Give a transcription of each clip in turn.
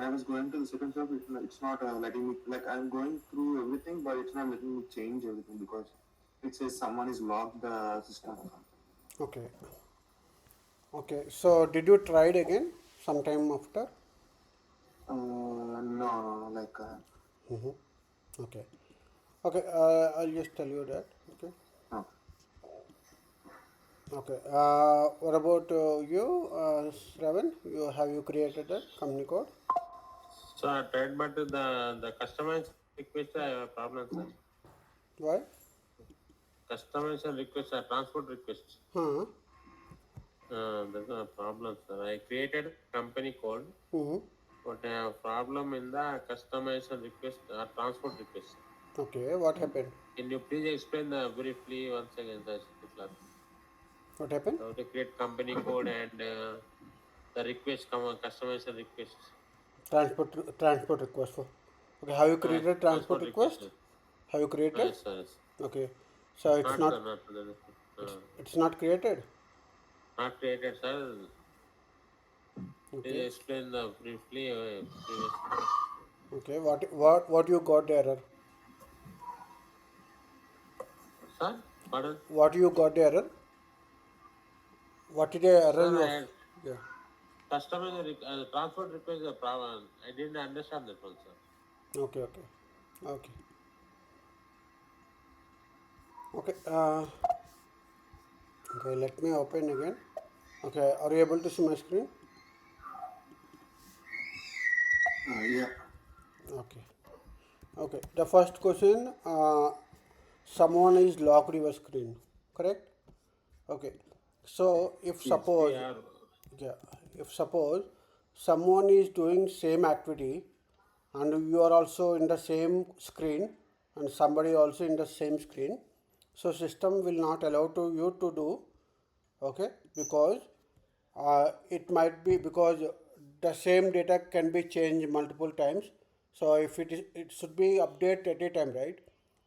when I was going to the second step, it's not letting me, like I'm going through everything, but it's not letting me change everything because it says someone is locked the system or something. Okay. Okay. So did you try it again sometime after? No, like, Okay. Okay. I'll just tell you that. Okay. no. Okay. What about you, Shravan? You have you created a company code? So I tried, but the customization request I have a problem, sir. Why? Customization request, transport request. Huh? There's a problem, sir. I created company code, Mm-hmm. but I have problem in the customization request, transport request. Okay. What happened? Can you please explain briefly once again, sir, class? What happened? How to create company code and the request, customization request. Transport request for. Okay. Have you created transport Transport request, request? sir. Have you created? Yes, sir. Yes. Okay. So it's Not, sir. not Not, sir. it's not created. Not created, sir. Please Okay. explain the briefly previous. Okay. What you got the error? Sir, pardon? What you got the error? What did the error Sir, you I of? had Yeah. customer transport request a problem. I didn't understand that one, sir. Okay. Okay. Okay. Okay. Okay. Let me open again. Okay. Are you able to see my screen? Yeah. Okay. Okay. The first question. Someone is locked your screen. Correct. Okay. So if Yes. suppose, PR. yeah, if suppose someone is doing same activity and you are also in the same screen and somebody also in the same screen, so system will not allow to you to do, okay, because it might be because the same data can be changed multiple times. So if it should be update at a time, right?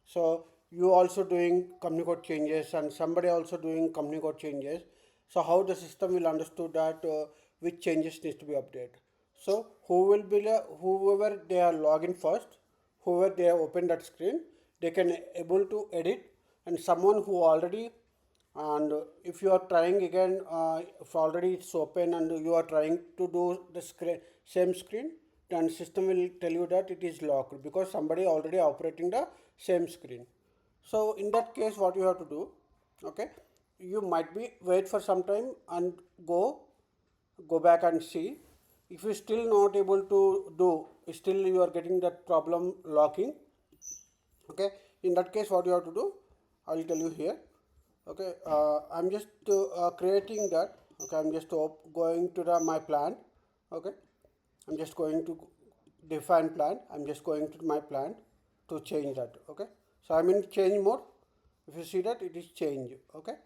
So you also doing company code changes and somebody also doing company code changes. So how the system will understood that which changes needs to be updated? So who will be whoever they are login first, whoever they have opened that screen, they can able to edit, and someone who already, and if you are trying again, if already it's open and you are trying to do the same screen, then system will tell you that it is locked because somebody already operating the same screen. So in that case what you have to do, okay, you might be wait for some time and go back and see. If you still not able to do, still you are getting that problem locking, okay, in that case what you have to do, I will tell you here. Okay, I'm just creating that. Okay, I'm just going to the my plant. Okay, I'm just going to define plant. I'm just going to my plant to change that. Okay, so I'm in change mode. If you see that it is change. Okay,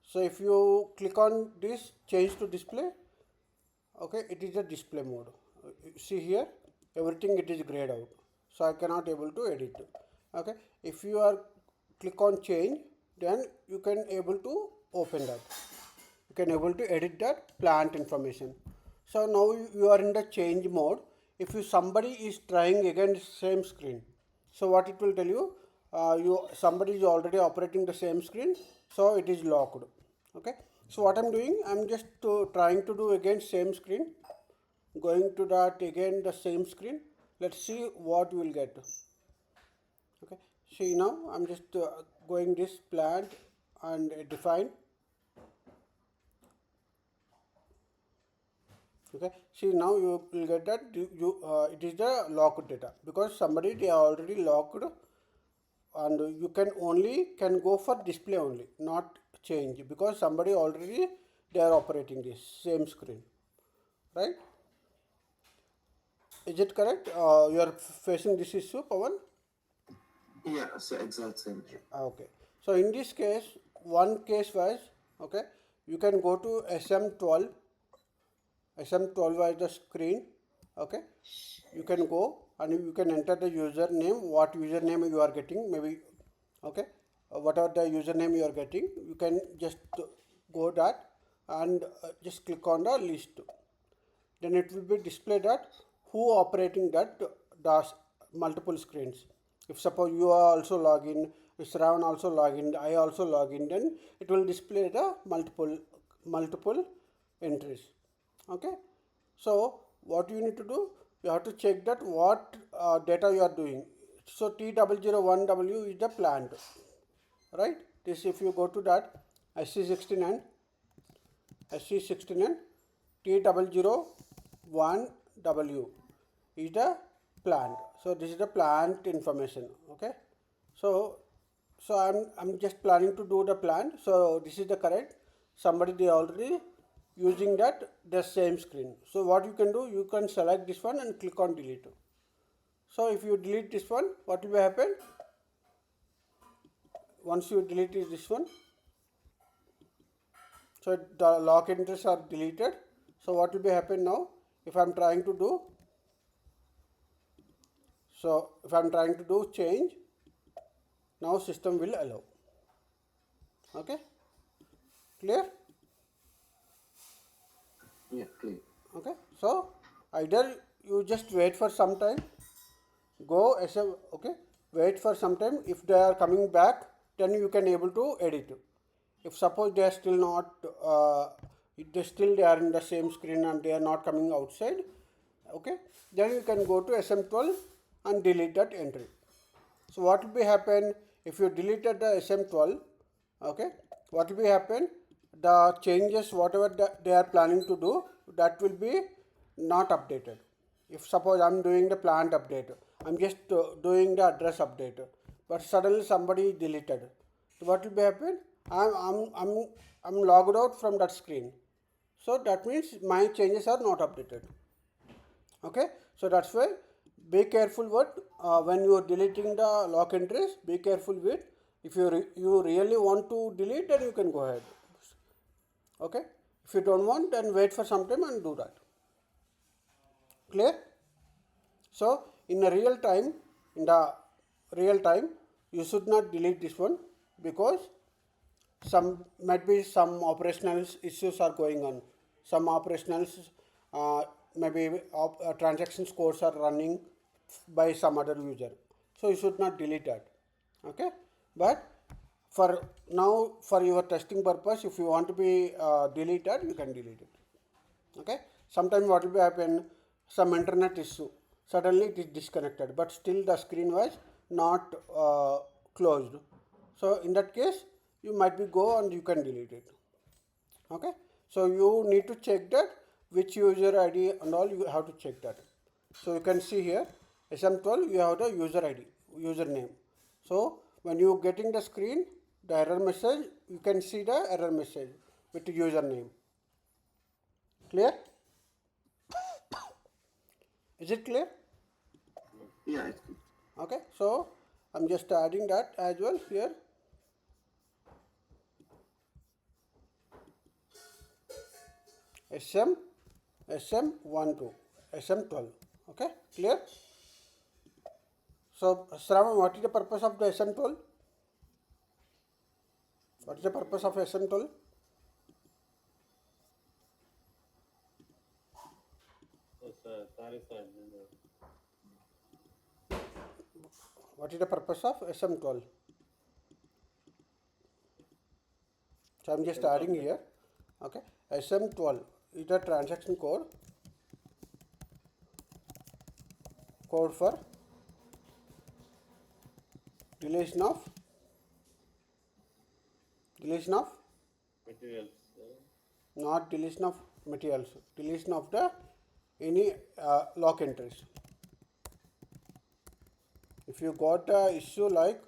so if you click on this change to display, okay, it is a display mode. See here, everything it is grayed out, so I cannot able to edit. Okay, if you are click on change, then you can able to open that, you can able to edit that plant information. So now you are in the change mode. If you somebody is trying again same screen, so what it will tell you, you somebody is already operating the same screen, so it is locked. Okay, so what I'm doing, I'm just trying to do again same screen, going to that again the same screen. Let's see what we will get. Okay, see now I'm just going this plant and define. Okay, see now you will get that it is the locked data because somebody they are already locked, and you can only can go for display only, not change, because somebody already they are operating this same screen, right? Is it correct? You are facing this issue, Pawan? Yeah. So exact same thing. Okay, so in this case, one case was, okay, you can go to SM12. SM12 is the screen. Okay, you can go and you can enter the username, what username you are getting, maybe, okay, whatever the username you are getting, you can just go that and just click on the list. Then it will be displayed that who operating that does multiple screens. If suppose you are also login, if Shravan also login, I also login, then it will display the multiple entries. Okay. So what you need to do, you have to check that what data you are doing. So T001W is the plant, right? This, if you go to that SC69 T001W is the plant. So this is the plant information. Okay. So I'm just planning to do the plant. So this is the correct. Somebody they already using that the same screen. So what you can do, you can select this one and click on delete. So if you delete this one, what will happen? Once you delete this one, so the lock entries are deleted. So what will be happen now? If I'm trying to do, so if I'm trying to do change, now system will allow. Okay, clear? Yeah, clear. Okay, so either you just wait for some time, go as a, okay, wait for some time. If they are coming back, then you can able to edit. If suppose they are still not, they are in the same screen and they are not coming outside, okay, then you can go to SM12 and delete that entry. So what will be happen if you deleted the SM12, okay, what will be happen, the changes whatever they are planning to do, that will be not updated. If suppose I'm doing the plant update, I'm just doing the address update, but suddenly somebody deleted, so what will be happen, I'm logged out from that screen, so that means my changes are not updated. Okay, so that's why be careful what when you are deleting the lock entries, be careful with, if you really want to delete, then you can go ahead. Okay, if you don't want, then wait for some time and do that. Clear? So in the real time, you should not delete this one, because some might be some operational issues are going on. Some operational maybe transaction scores are running by some other user, so you should not delete that. Okay, but for now, for your testing purpose, if you want to be deleted, you can delete it. Okay, sometimes what will happen, some internet issue, suddenly it is disconnected, but still the screen was not closed. So in that case, you might be go and you can delete it. Okay, so you need to check that which user ID and all, you have to check that. So you can see here SM12, you have the user ID, username. So when you getting the screen, the error message, you can see the error message with the username. Clear? Is it clear? Yeah, it's clear. Okay, so I'm just adding that as well here. SM12, SM12. Okay, clear? So, Shravan, what is the purpose of the SM12? What is the purpose of SM12? Oh, sir, sorry, sir. What is the purpose of SM12? So, I'm just adding here. Okay, SM12 is the transaction code for deletion of Materials. not deletion of materials, deletion of the any lock entries. If you got a issue like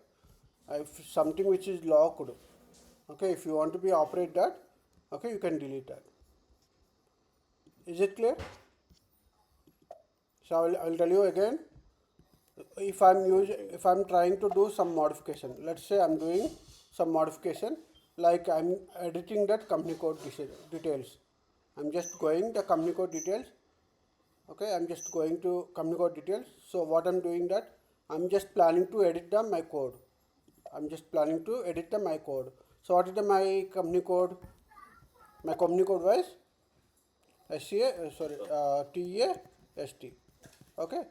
if something which is locked, okay, if you want to be operate that, okay, you can delete that. Is it clear? So I'll tell you again. If I'm trying to do some modification, let's say I'm doing some modification, like I'm editing that company code details. I'm just going the company code details. Okay, I'm just going to company code details. So what I'm doing that, I'm just planning to edit my code. I'm just planning to edit my code. So what is my company code? My company code was TAST. Okay,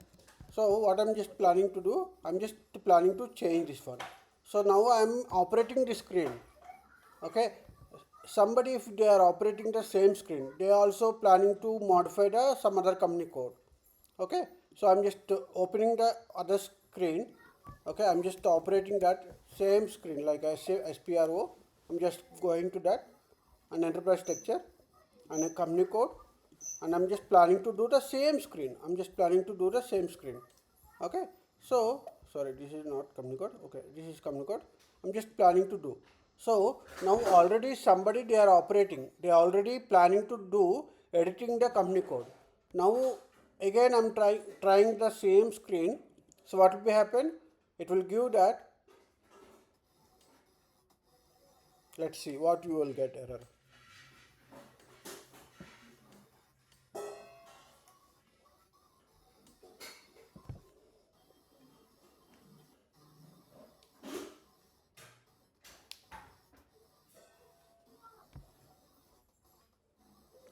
so what I'm just planning to do, I'm just planning to change this one. So now I'm operating the screen. Okay, somebody, if they are operating the same screen, they are also planning to modify the some other company code. Okay, so I'm just opening the other screen. Okay, I'm just operating that same screen like I say SPRO. I'm just going to that, an enterprise structure and a company code, and I'm just planning to do the same screen. I'm just planning to do the same screen. Okay, so sorry, this is not company code. Okay, this is company code. I'm just planning to do. So now already somebody they are operating. They are already planning to do editing the company code. Now again I'm trying the same screen. So what will be happen? It will give that. Let's see what you will get error.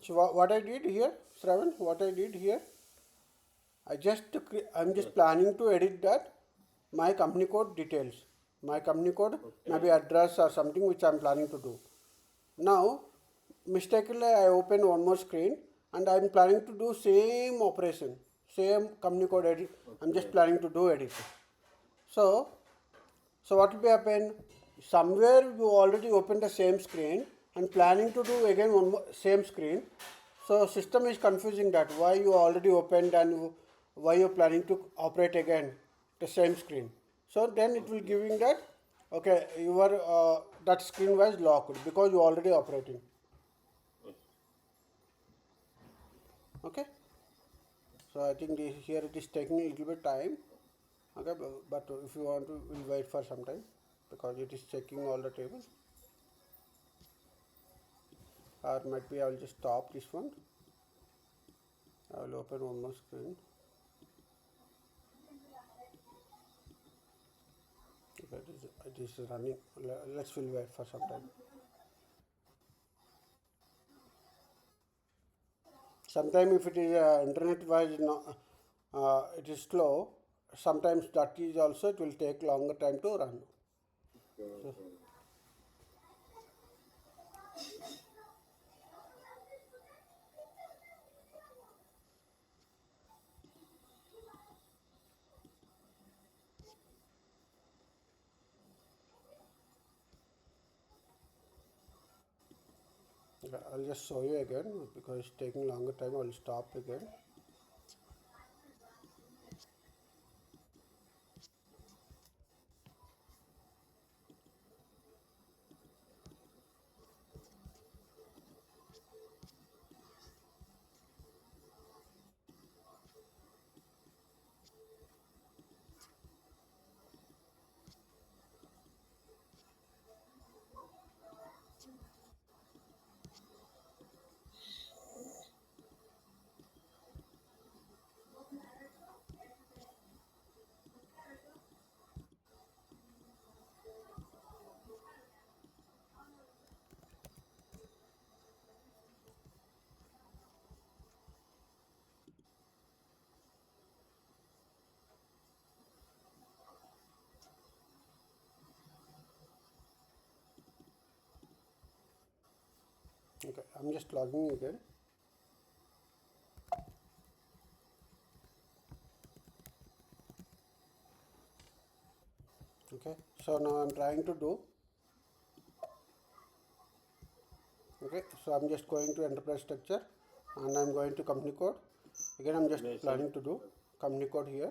So what I did here, Shravan, what I did here, I'm just planning to edit that my company code details, my company code maybe Okay. address or something which I'm planning to do. Now, mistakenly I open one more screen and I'm planning to do same operation, same company code edit. I'm just Okay. planning to do edit. So, so what will be happen? Somewhere you already opened the same screen and planning to do again one more same screen. So system is confusing that why you already opened and why you planning to operate again the same screen. So then it will Okay. giving that okay your that screen was locked because you already operating. Okay. Okay. So I think this, here it is taking a little bit time. Okay, but if you want to, we'll wait for some time because it is checking all the tables. Or might be I will just stop this one. I will open one more screen. Okay, it is running. Let's will wait for some time. Sometimes if it is internet wise, no, it is slow. Sometimes that is also it will take longer time to run. So, Okay. okay, I'll just show you again because it's taking longer time. I'll stop again. Okay, I'm just logging again. Okay, so now I'm trying to do. Okay, so I'm just going to enterprise structure and I'm going to company code. Again, I'm just Basic. planning to do company code here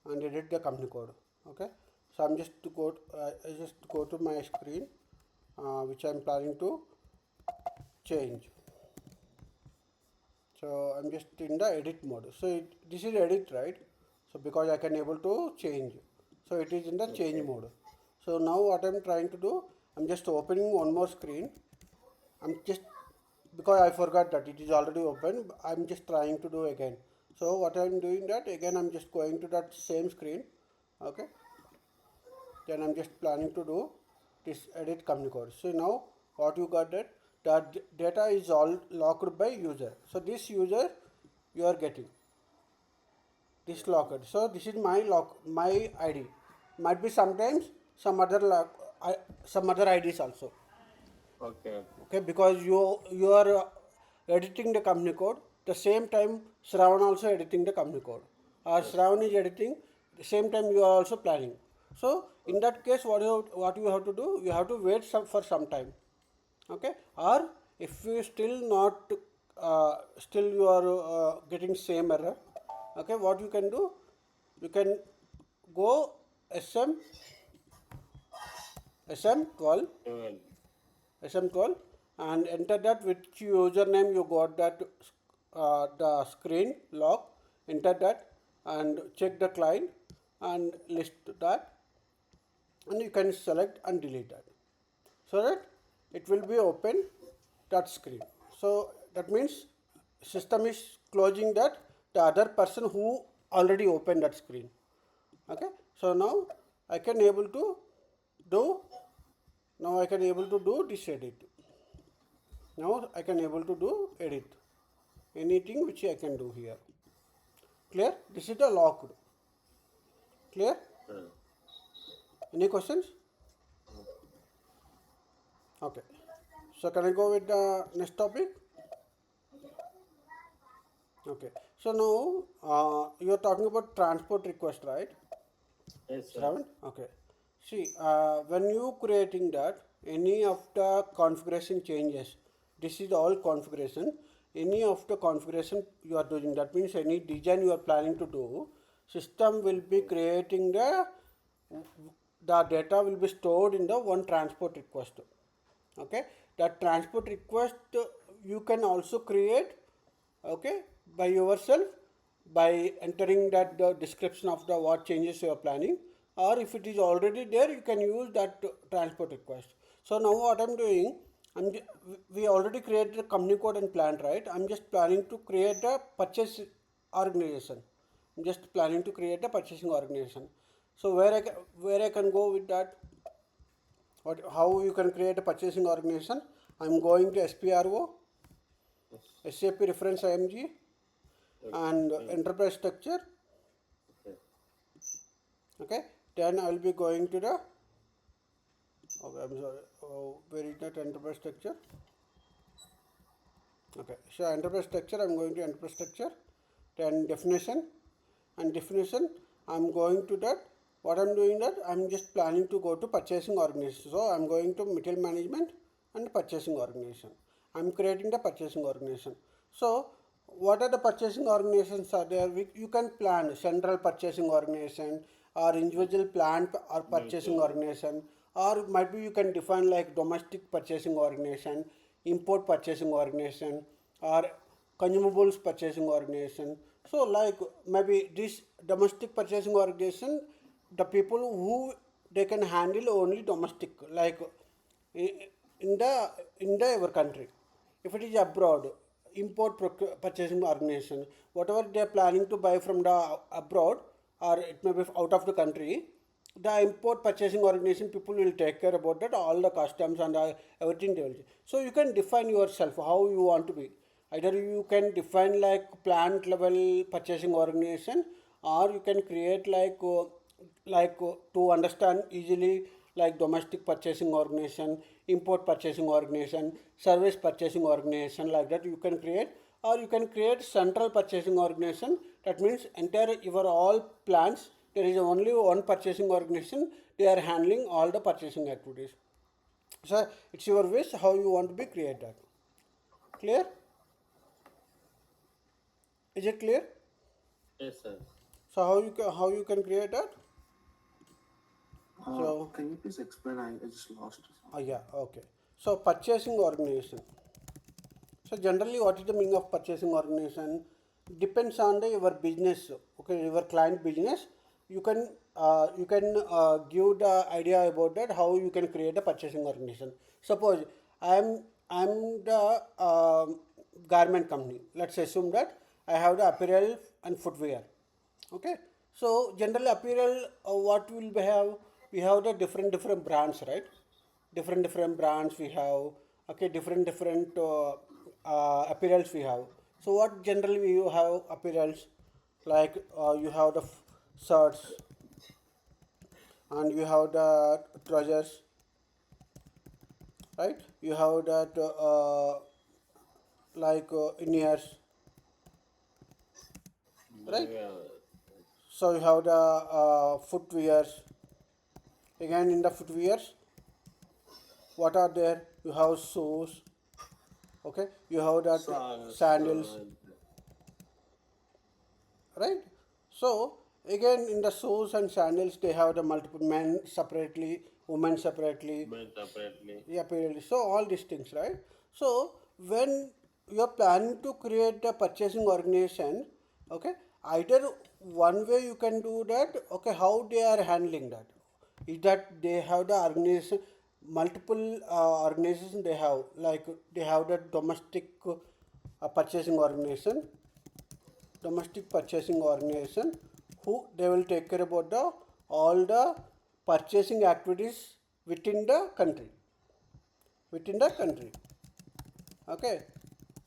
and edit the company code. Okay, so I'm just to go. I just go to my screen, which I'm planning to change. So I'm just in the edit mode. So this is edit, right? So because I can able to change. So it is in the change Okay. mode. So now what I'm trying to do, I'm just opening one more screen. I'm just because I forgot that it is already open. I'm just trying to do again. So what I'm doing that again, I'm just going to that same screen. Okay. Then I'm just planning to do this edit company code. So now what you got that data is all locked by user. So this user you are getting this locked. So this is my my ID. Might be sometimes some other IDs also. Okay, okay. Okay, because you are editing the company code. The same time Shravan also editing the company code. Or Shravan is editing. The same time you are also planning. So in that case, what you have to do? You have to wait for some time. Okay, or if you still not still you are getting same error. Okay, what you can do? You can go SM SM12 Well, SM12 and enter that which username you got that the screen lock. Enter that and check the client and list that, and you can select and delete that, so that it will be open that screen. So that means system is closing that the other person who already opened that screen. Okay, so now I can able to do this edit. Now I can able to do edit anything which I can do here. Clear? This is the locked. Clear? Any questions? Okay. So can I go with the next topic? Okay. So now you are talking about transport request, right? yes, sir. Shravan? Okay. See, when you creating that, any of the configuration changes, this is all configuration. Any of the configuration you are doing, that means any design you are planning to do, system will be creating the data will be stored in the one transport request. Okay, that transport request you can also create, okay, by yourself by entering that the description of the what changes you are planning, or if it is already there you can use that transport request. So now what I'm doing, we already created a company code and plan, right? I'm just planning to create a purchase organization. I'm just planning to create a purchasing organization. So where I can go with that? How you can create a purchasing organization? I'm going to SPRO, SAP reference IMG, and enterprise structure. Okay. Okay, then I will be going to the, okay, I'm sorry, where is that enterprise structure? Okay, so enterprise structure, I'm going to enterprise structure, then definition, and definition, I'm going to that. What I'm doing that, I'm just planning to go to purchasing organization. So I'm going to material management and purchasing organization. I'm creating the purchasing organization. So what are the purchasing organizations are there? You can plan central purchasing organization or individual plant or purchasing organization, or might be you can define like domestic purchasing organization, import purchasing organization, or consumables purchasing organization. So like maybe this domestic purchasing organization, the people who they can handle only domestic, like in the our country. If it is abroad, purchasing organization, whatever they are planning to buy from the abroad or it may be out of the country, the import purchasing organization people will take care about that, all the customs and everything they will. So you can define yourself how you want to be. Either you can define like plant level purchasing organization, or you can create to understand easily like domestic purchasing organization, import purchasing organization, service purchasing organization, like that you can create. Or you can create central purchasing organization. That means entire your all plants there is only one purchasing organization, they are handling all the purchasing activities. So it's your wish how you want to be created. Clear? Is it clear? Yes, sir. So how you can create that? So Can you please explain? I just lost. yeah, okay. So purchasing organization. So generally, what is the meaning of purchasing organization? Depends on your business. Okay, your client business. You can give the idea about that how you can create a purchasing organization. Suppose I'm the garment company. Let's assume that I have the apparel and footwear. Okay, so generally apparel, what will we have? We have the different brands, right? Different brands we have. Okay, different apparels we have. So what generally we have apparels? like you have the shirts and you have the trousers, right? You have that like in ears, right? Yeah. So you have the footwears. Again, in the footwears, what are there? You have shoes. Okay, you have that Socks, sandals, right? So again, in the shoes and sandals, they have the multiple men separately, women separately, men separately. yeah, period. So all these things, right? So when you are planning to create a purchasing organization, okay, either one way you can do that, okay, how they are handling that is that they have the organization, multiple organizations they have, like they have the purchasing organization, domestic purchasing organization, who they will take care about the all the purchasing activities within the country, within the country. Okay,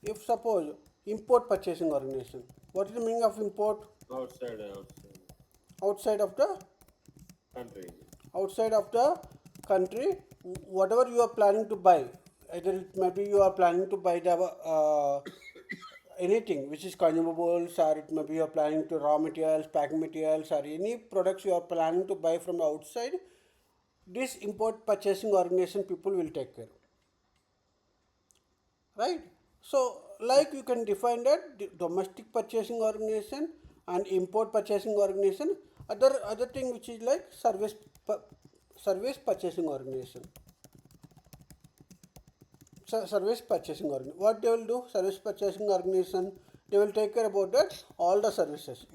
if suppose import purchasing organization, what is the meaning of import? Outside Outside of the, country. outside of the country, whatever you are planning to buy, either it may be you are planning to buy the anything which is consumables, or it may be you are planning to raw materials, packing materials, or any products you are planning to buy from the outside, this import purchasing organization people will take care, right? So like you can define that domestic purchasing organization and import purchasing organization, other thing which is like service purchasing organization. So service purchasing organization, what they will do, service purchasing organization, they will take care about that all the services.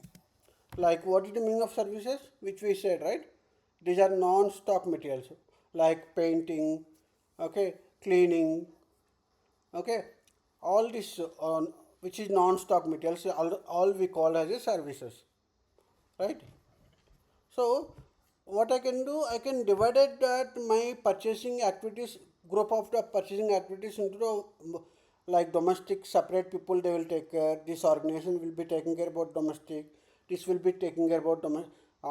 Like what is the meaning of services which we said, right? These are non-stock materials like painting, okay, cleaning, okay, all this which is non-stock materials, all we call as a services, right? So what I can do, I can divide it that my purchasing activities, group of the purchasing activities into the like domestic separate people they will take care. This organization will be taking care about domestic. This will be taking care about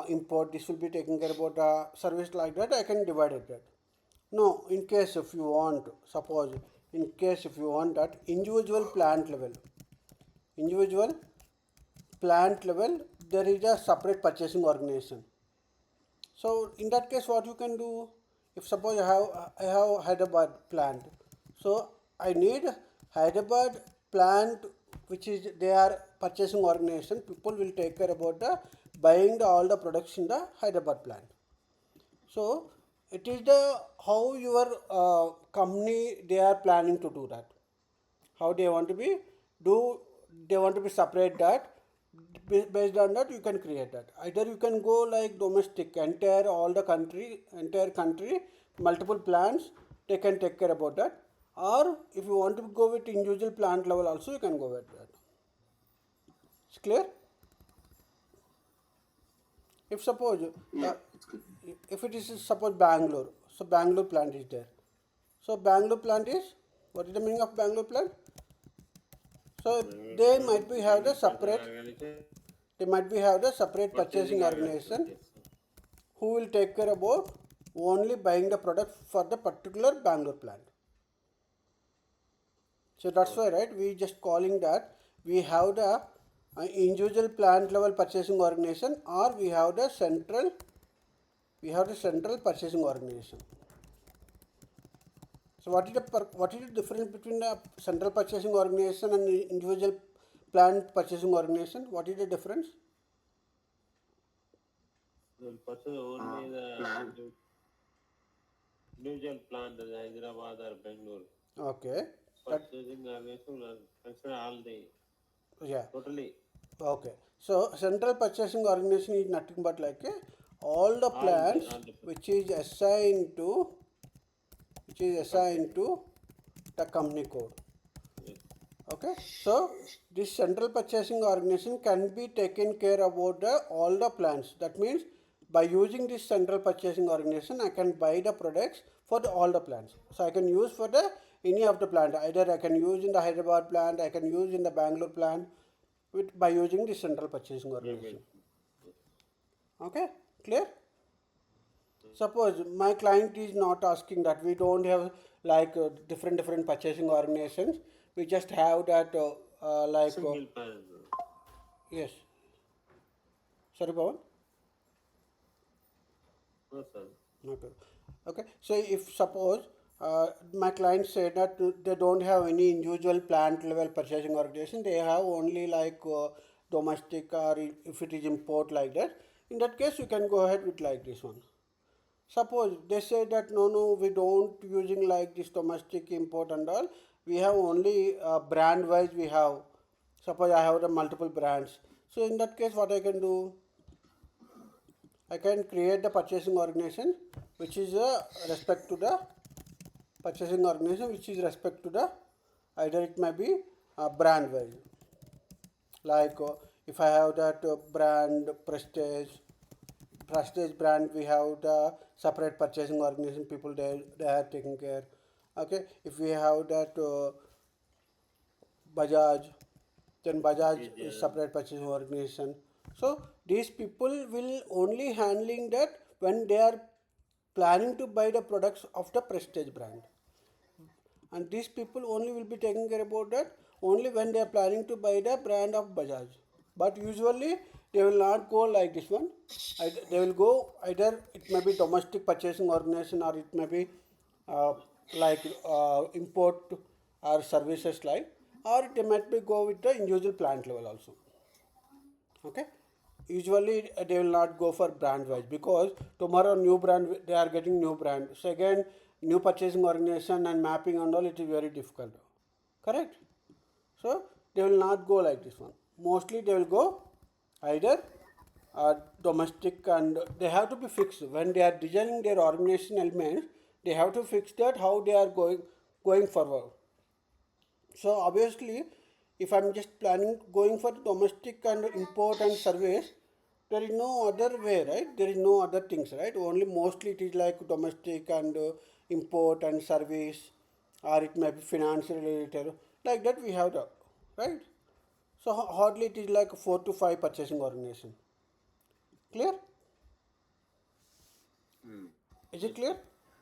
import. This will be taking care about service, like that. I can divide it that. No, in case if you want, suppose in case if you want that individual plant level, there is a separate purchasing organization. So in that case, what you can do, if suppose I have Hyderabad plant, so I need Hyderabad plant, which is their purchasing organization. People will take care about the buying all the products in the Hyderabad plant. So it is the how your company they are planning to do that. How they want to be do, they want to be separate that. Based on that you can create that. Either you can go like domestic, entire all the country, entire country, multiple plants, they can take care about that. Or if you want to go with individual plant level also, you can go with that. It's clear? If suppose Yeah, it's good. if it is suppose Bangalore, so Bangalore plant is there. So Bangalore plant is, what is the meaning of Bangalore plant? So they might be have the separate, Organization, they might be have the separate purchasing purchasing organization organization. who will take care about only buying the product for the particular Bangalore plant. So that's why, right, we just calling that we have the individual plant level purchasing organization, or we have the central purchasing organization. So what is the difference between the central purchasing organization and the individual plant purchasing organization? What is the difference? The person only Plan. the individual plant in Hyderabad or Bangalore. Okay, that, Purchasing organization will consider all the yeah. totally Okay, so central purchasing organization is nothing but like all the plants all the which is assigned to, company. the company code. Yes. Okay, so this central purchasing organization can be taken care about all the plants. That means by using this central purchasing organization, I can buy the products for all the plants. So I can use for the any of the plant. Either I can use in the Hyderabad plant, I can use in the Bangalore plant, by using the central purchasing organization. Okay, clear? Suppose my client is not asking that, we don't have like different purchasing organizations. We just have that Single price. yes. Sorry, Pawan. No, sir. Okay. Okay. So if suppose my client said that they don't have any individual plant level purchasing organization, they have only like domestic or if it is import like that. In that case, you can go ahead with like this one. Suppose they say that no, we don't using like this domestic import and all. We have only brand wise we have. Suppose I have the multiple brands. So in that case, what I can do? I can create the purchasing organization which is respect to the purchasing organization which is respect to the either it may be brand wise like if I have that brand prestige brand, we have the separate purchasing organization people, they are taking care. Okay, if we have that Bajaj, then Bajaj is separate purchasing organization. So these people will only handling that when they are planning to buy the products of the prestige brand, and these people only will be taking care about that only when they are planning to buy the brand of Bajaj. But usually they will not go like this one. They will go either it may be domestic purchasing organization or it may be uh, like import or services like, or they might be go with the individual plant level also. Okay, usually they will not go for brand wise because tomorrow new brand they are getting new brand, so again new purchasing organization and mapping and all, it is very difficult, correct? So they will not go like this one. Mostly they will go either domestic, and they have to be fixed when they are designing their organization elements. They have to fix that how they are going forward. So obviously, if I'm just planning going for domestic and import and service, there is no other way, right? There is no other things, right? Only mostly it is like domestic and import and service, or it may be financial related. Like that we have the, right? So hardly it is like 4 to 5 purchasing organization. Clear? Is it clear?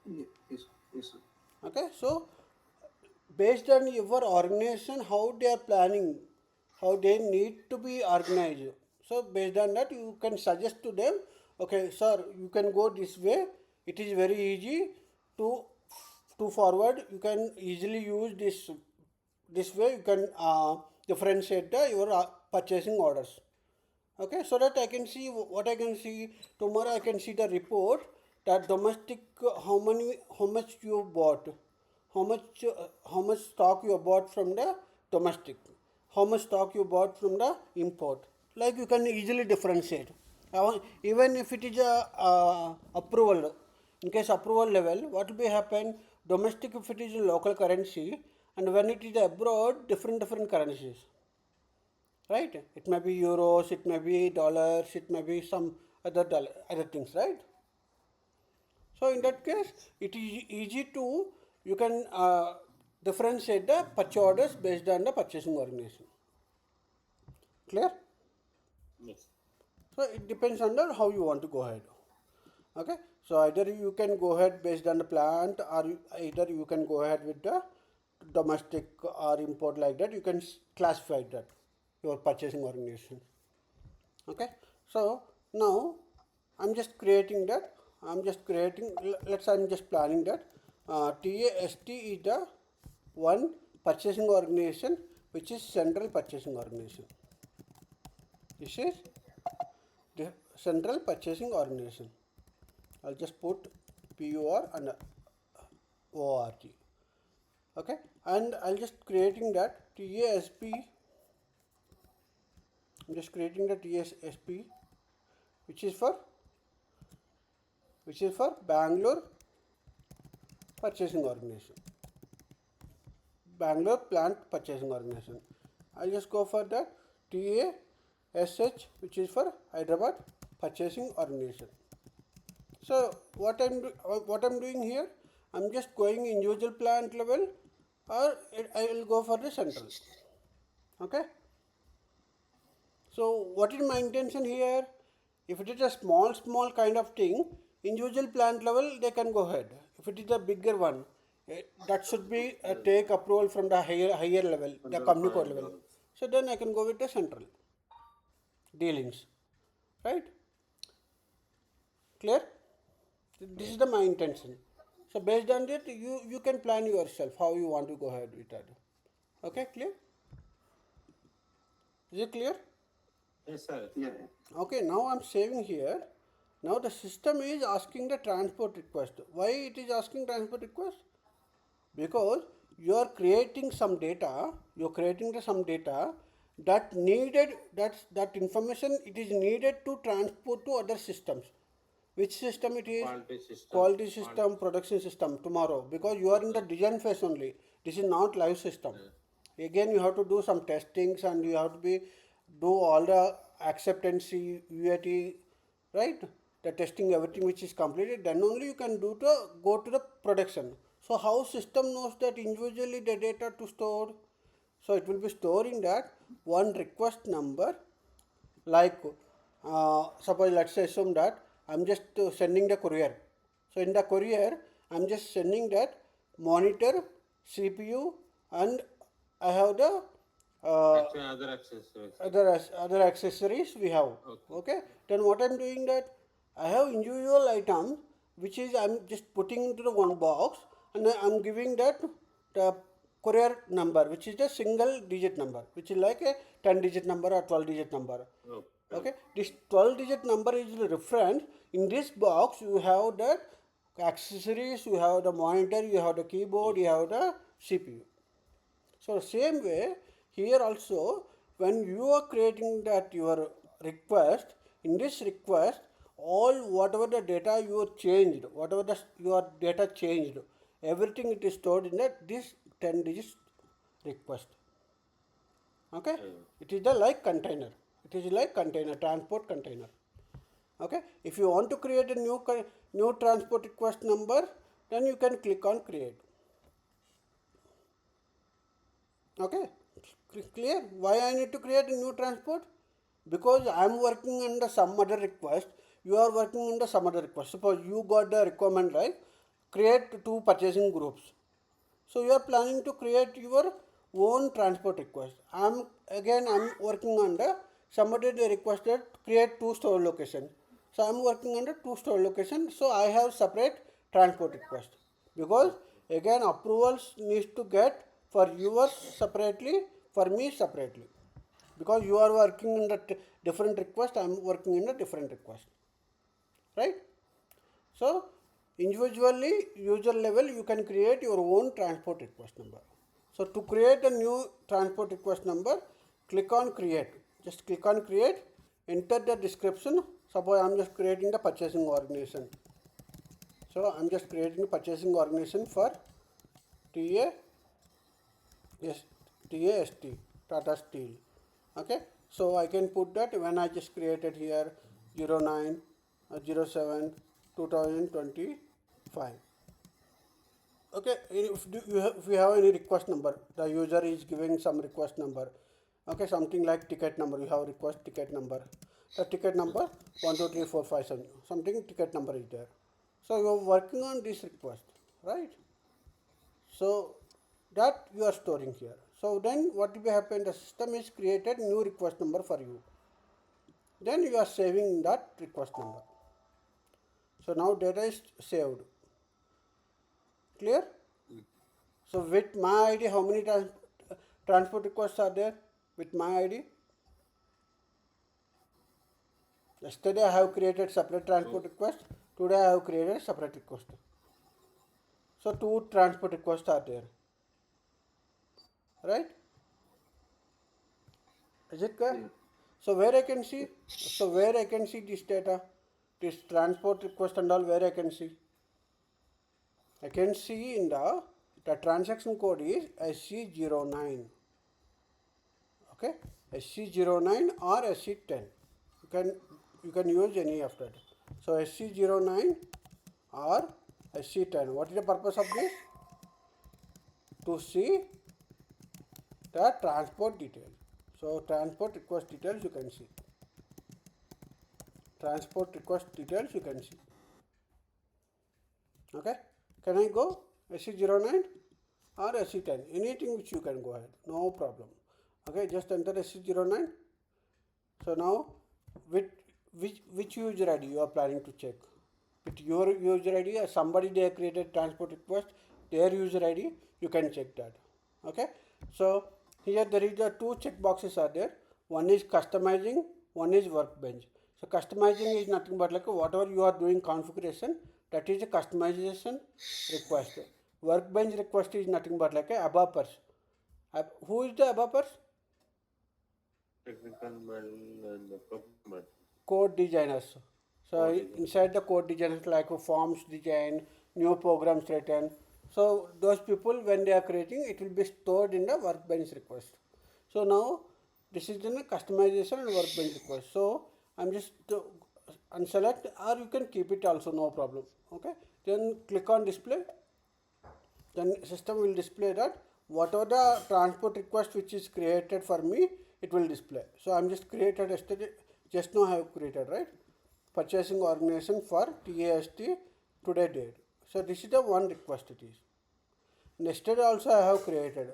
Yes, yes, sir. Okay, so based on your organization how they are planning, how they need to be organized, so based on that you can suggest to them, okay sir, you can go this way, it is very easy to forward, you can easily use this way, you can differentiate your purchasing orders. Okay, so that I can see what I can see tomorrow. I can see the report that domestic how much you bought, how much stock you bought from the domestic, how much stock you bought from the import. Like you can easily differentiate. Even if it is a approval, in case approval level, what will be happen? Domestic if it is in local currency, and when it is abroad, different currencies, right? It may be euros, it may be dollars, it may be some other things, right? So in that case, it is easy to you can differentiate the purchase orders based on the purchasing organization. Clear? Yes. So it depends on the how you want to go ahead. Okay. So either you can go ahead based on the plant, or either you can go ahead with the domestic or import like that. You can classify that your purchasing organization. Okay, so now I'm just creating that, I'm just creating, let's I'm just planning that TAST is the one purchasing organization which is central purchasing organization. This is the central purchasing organization. I'll just put PUR and ORG. Okay, and I'll just creating that TASP. I'm just creating the TASP which is for Bangalore purchasing organization, Bangalore plant purchasing organization. I'll just go for that TASH which is for Hyderabad purchasing organization. So what I'm doing here, I'm just going individual plant level, or I will go for the central. Okay. So what is my intention here? If it is a small kind of thing, individual plant level they can go ahead. If it is a bigger one, that should be take approval from the higher level, the Control company code file level. levels. So then I can go with the central dealings, right? Clear? This is the my intention. So based on that, you can plan yourself how you want to go ahead with that. Okay, clear? Is it clear? Yes, sir. Yeah. Okay, now I'm saving here. Now the system is asking the transport request. Why it is asking transport request? Because you are creating some data, you're creating some data that needed, that information it is needed to transport to other systems. Which system it is? Quality system. Quality system, production system tomorrow, because you are in the design phase only. This is not live system. Again, you have to do some testings and you have to do all the acceptance UAT, right? The testing everything which is completed, then only you can go to the production. So how system knows that individually the data to store? So it will be storing that one request number, like suppose let's say assume that I'm just sending the courier. So in the courier I'm just sending that monitor, CPU, and I have the Actually, other accessories. other accessories we have. Okay. Then what I'm doing that I have individual items which is I'm just putting into the one box, and I'm giving that the courier number which is the single digit number, which is like a 10 digit number or 12 digit number. Okay. Okay, this 12 digit number is the reference. In this box you have the accessories, you have the monitor, you have the keyboard, you have the CPU. So same way here also, when you are creating that your request, in this request all whatever the data you changed, whatever your data changed, everything it is stored in that this 10 digits request. Okay, it is the like container, it is like container, transport container. Okay, if you want to create a new transport request number, then you can click on create. Okay, clear? Why I need to create a new transport? Because I am working under some other request, you are working under some other request. Suppose you got the requirement like create two purchasing groups. So you are planning to create your own transport request. I'm working under somebody they requested create two store location. So I'm working under two store location. So I have separate transport request, because again approvals needs to get for yours separately, for me separately, because you are working in the different request, I am working in a different request, right? So individually user level you can create your own transport request number. So to create a new transport request number, click on create. Just click on create, enter the description. Suppose I am just creating the purchasing organization. So I am just creating the purchasing organization for TA Yes, TAST, Tata Steel. Okay, so I can put that when I just created here 09 07 2025. Okay, if you have any request number, the user is giving some request number. Okay, something like ticket number, you have request ticket number. The ticket number 123457, something ticket number is there. So you are working on this request, right? So that you are storing here. So then what will happen? The system is created new request number for you. Then you are saving that request number. So now data is saved. Clear? So with my ID, how many transport requests are there? With my ID? Yesterday I have created separate transport request. Today I have created separate request. So two transport requests are there. Right? Is it clear? Yeah. So where I can see this data, this transport request and all, where I can see? I can see in the transaction code is SC09. Okay, SC09 or SC10. You can use any of that. So SC09 or SC10. What is the purpose of this? To see the transport detail. So transport request details you can see. Transport request details you can see. Okay. Can I go SC09 or SC10? Anything which you can go ahead. No problem. Okay. Just enter SC09. So now with which user ID you are planning to check? With your user ID or somebody they have created transport request, their user ID, you can check that. Okay. So here there is the two check boxes are there. One is customizing, one is workbench. So customizing is nothing but like whatever you are doing configuration, that is a customization request. Workbench request is nothing but like a ABAPers. Who is the ABAPers? Technical model and the procurement. Code designers. So Code design. inside the code designers like forms design, new programs written. So those people when they are creating, it will be stored in the workbench request. So now this is the customization and workbench request. So I'm just unselect, or you can keep it also, no problem. Okay. Then click on display. Then system will display that whatever the transport request which is created for me, it will display. So I'm just created yesterday, just now I have created, right? Purchasing organization for TAST today date. So this is the one request it is. Yesterday also I have created.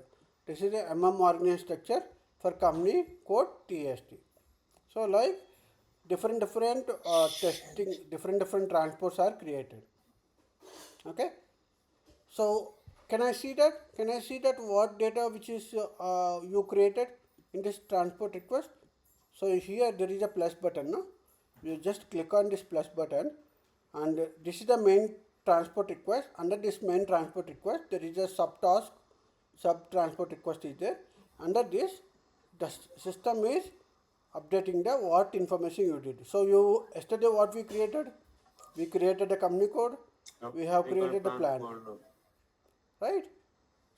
This is the MM organization structure for company code TAST. So like different testing, different transports are created. Okay. So can I see that? Can I see that what data which is you created in this transport request? So here there is a plus button, no? You just click on this plus button, and this is the main transport request. Under this main transport request, there is a subtask, sub transport request is there. Under this, the system is updating the what information you did. So you yesterday what we created? We created a company code. We have created a plan, right?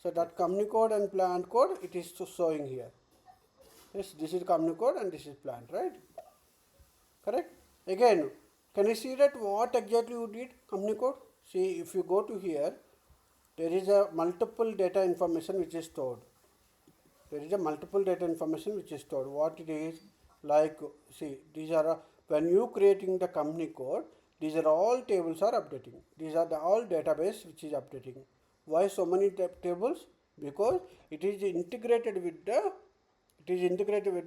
So that company code and plant code, it is showing here. Yes, this is company code and this is plant, right? Correct? Again, can you see that what exactly you did company code? See, if you go to here, there is a multiple data information which is stored. There is a multiple data information which is stored. What it is, like, see, these are, when you creating the company code, these are all tables are updating. These are the all database which is updating. Why so many tables? Because it is integrated with the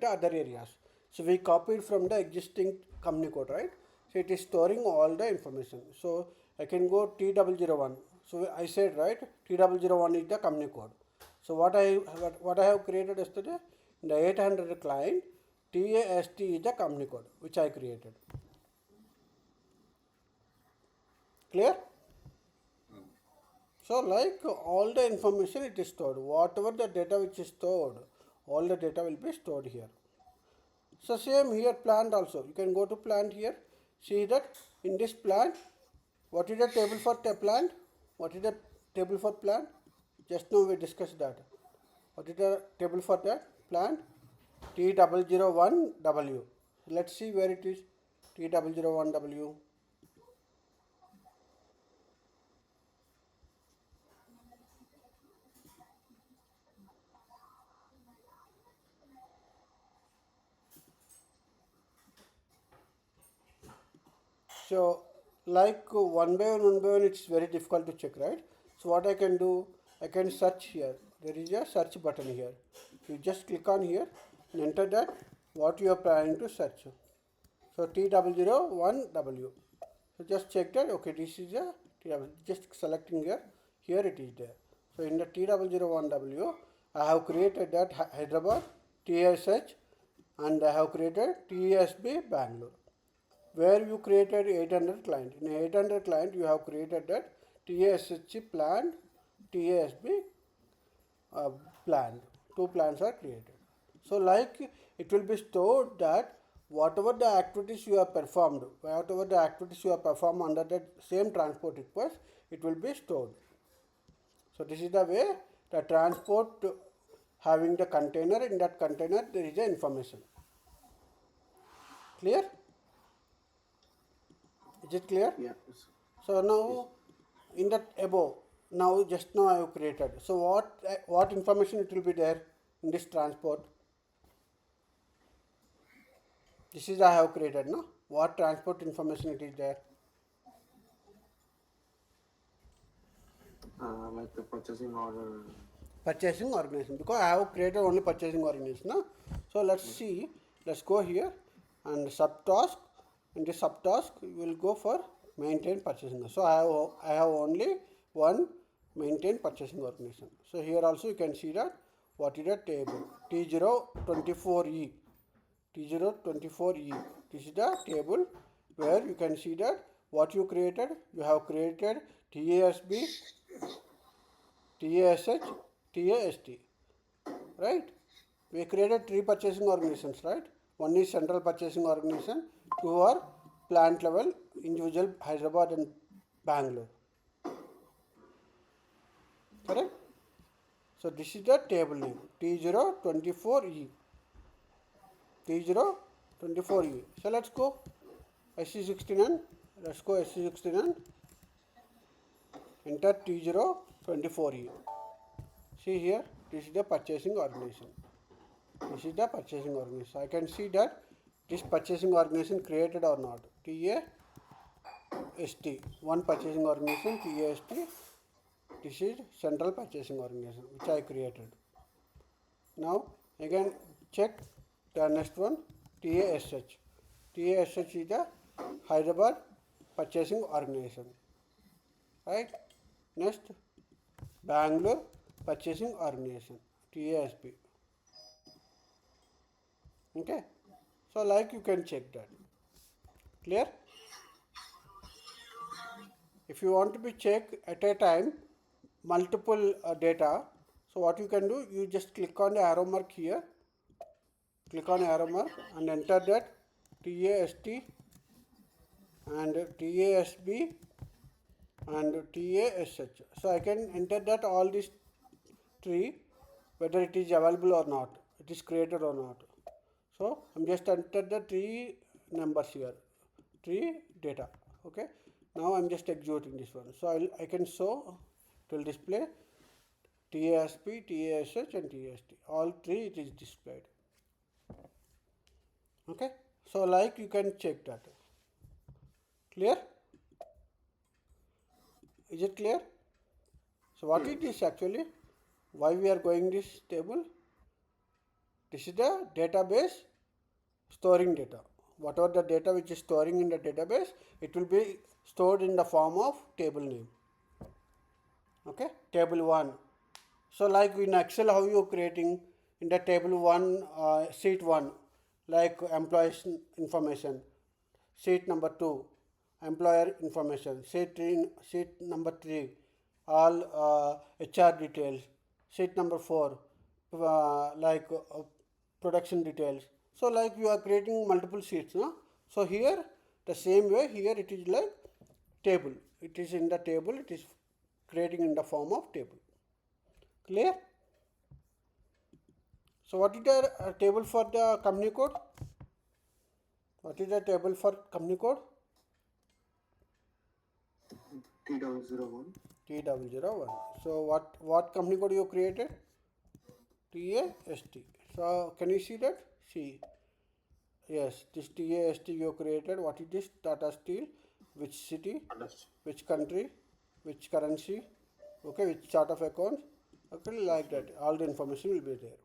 other areas. So we copied from the existing company code, right? So it is storing all the information. So I can go T001. So I said, right, T001 is the company code. So what I have created yesterday, in the 800 client, TAST is the company code which I created. Clear? So like all the information it is stored. Whatever the data which is stored, all the data will be stored here. So same here plant also. You can go to plant here. See that in this plant, what is the table for plant? What is the table for plant? Just now we discussed that. What is the table for that plant? T001W. Let's see where it is. T001W. So like one by one, it's very difficult to check, right? So what I can do, I can search here. There is a search button here. You just click on here and enter that what you are planning to search. So T001W. So just check that. Okay, this is a T0. Just selecting here. Here it is there. So in the T001W, I have created that Hyderabad, TSH, and I have created TSB Bangalore, where you created 800 client. In 800 client, you have created that TSH plant, TSB plant. Two plants are created. So like it will be stored that whatever the activities you have performed, whatever the activities you have performed under that same transport request, it will be stored. So this is the way the transport having the container, in that container there is the information. Clear? Is it clear? Yeah. So now in that above, now just now I have created. So what information it will be there in this transport? This is I have created, no? What transport information it is there? Like the purchasing order. Purchasing organization, because I have created only purchasing organization, no? So let's Yes. see, let's go here and subtask. In this subtask, we will go for maintain purchasing. So I have only one maintain purchasing organization. So here also you can see that what is the table T024E. T024E. This is the table where you can see that what you created. You have created TASB, TASH, TAST, right? We created three purchasing organizations, right? One is central purchasing organization, two are plant level, individual Hyderabad and Bangalore, correct? So this is the table name T024E. T024E. So let's go SC69. Let's go SC69. Enter T024E. See here, this is the purchasing organization. This is the purchasing organization. I can see that this purchasing organization created or not. TAST. One purchasing organization, TAST. This is central purchasing organization which I created. Now again check the next one, TASH. TASH is the Hyderabad purchasing organization. Right? Next, Bangalore purchasing organization, TASP. Okay? So like you can check that. Clear? If you want to be check at a time multiple data, so what you can do, you just click on the arrow mark here, click on arrow mark and enter that TAST and TASB and TASH. So I can enter that all these three, whether it is available or not, it is created or not. So I'm just enter the three numbers here, three data. Okay. Now I'm just executing this one. So I can show, it will display TASP, TASH and TAST. All three it is displayed. Okay. So like you can check that. Clear? Is it clear? So what it is actually? Why we are going this table? This is the database storing data. Whatever the data which is storing in the database, it will be stored in the form of table name. Okay, table 1. So like in Excel, how you are creating in the table 1, sheet 1, like employees information, sheet number 2, employer information, sheet number 3, all HR details, sheet number 4, production details. So like you are creating multiple sheets, no? So here the same way here it is like table. It is in the table. It is creating in the form of table. Clear? So what is the table for the company code? What is the table for company code? T001. T001. So what company code you created? TAST. So can you see that? See. Yes, this TAST you created. What is this? Tata Steel. Which city? Understood. Which country? Which currency? Okay, which chart of accounts? Okay, like that. All the information will be there.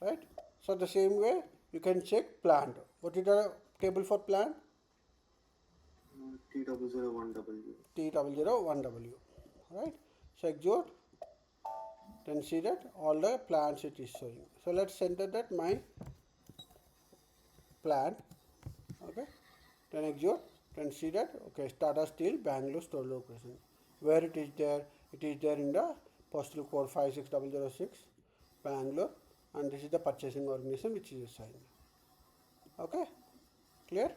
Right? So the same way you can check plant. What is the table for plant? T001W. T001W. Right? So execute. Then see that all the plants it is showing. So let's enter that my plant. Okay. Then execute. Then see that okay, Tata Steel Bangalore store location. Where it is there? It is there in the postal code 56006 Bangalore, and this is the purchasing organization which is assigned. Okay, clear?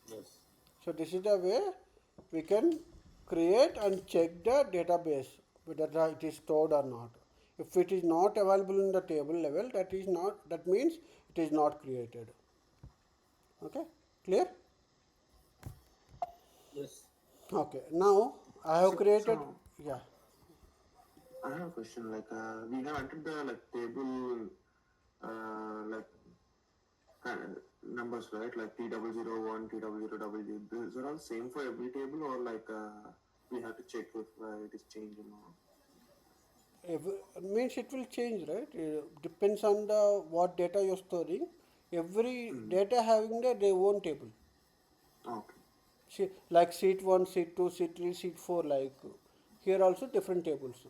Yes. So this is the way we can create and check the database whether it is stored or not. If it is not available in the table level, that means it is not created. Okay, clear? Yes. Okay, now I have created, So yeah, I have a question. Like we have entered the like table, like numbers, right? Like T001, T0000. These are all same for every table, or like we have to check if it is changing or. Means it will change, right? Depends on the what data you're storing. Every Hmm. data having their own table. Okay. See, like seat 1, seat 2, seat 3, seat 4, like here also different tables.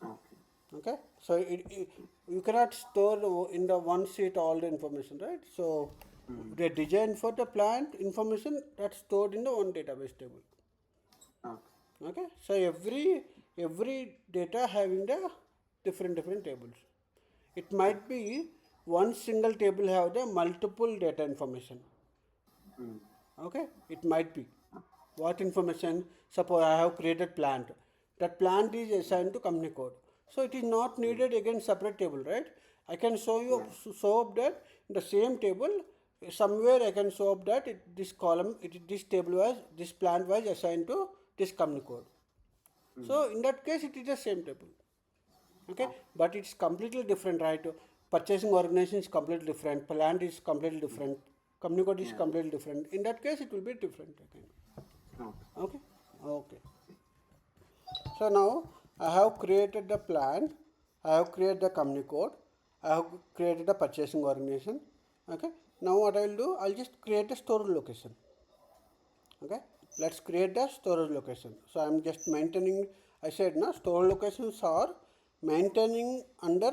Okay. Okay, so you cannot store in the one sheet all the information, right? So Hmm. the design for the plant information that's stored in the one database table. Okay. Okay, so every data having the different tables. It Okay. might be one single table have the multiple data information. Hmm. Okay, it might be what information. Suppose I have created plant, that plant is assigned to company code, so it is not Hmm. needed again separate table, right? I can Yeah. show up that in the same table somewhere. I can show up that this column, this table was, this plant was assigned to this company code. Hmm. So in that case it is the same table. Okay, Okay. but it's completely different, right? Purchasing organization is completely different, plant is completely different, company code is Yeah. completely different. In that case it will be different again. Okay. Okay, okay. So now I have created the plan, I have created the company code, I have created a purchasing organization. Okay, now what I will do, I'll just create a storage location. Okay, let's create the storage location. So I'm just maintaining, I said now storage locations are maintaining under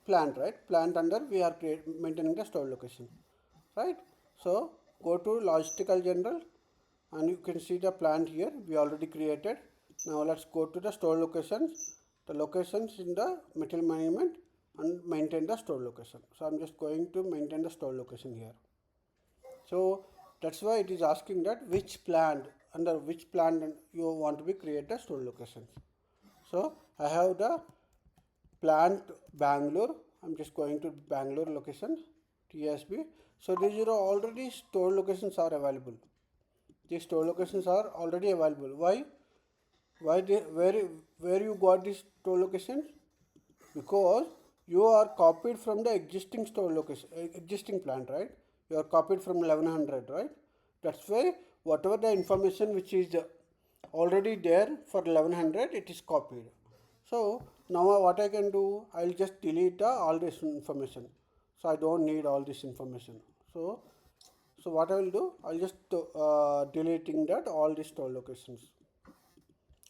plant, right? Plant under we are maintaining the store location, right? So go to logistical general and you can see the plant here we already created. Now let's go to the store locations, the locations in the material management, and maintain the store location. So I'm just going to maintain the store location here. So that's why it is asking that which plant, under which plant you want to be create the store locations. So I have the plant Bangalore. I'm just going to Bangalore location, TSB. So these are already store locations are available. These store locations are already available. Why? Where you got this store locations? Because you are copied from the existing store location, existing plant, right? You are copied from 1100, right? That's why whatever the information which is already there for 1100, it is copied. So now what I can do, I'll just delete all this information. So I don't need all this information. So what I will do, I'll just deleting that all the store locations.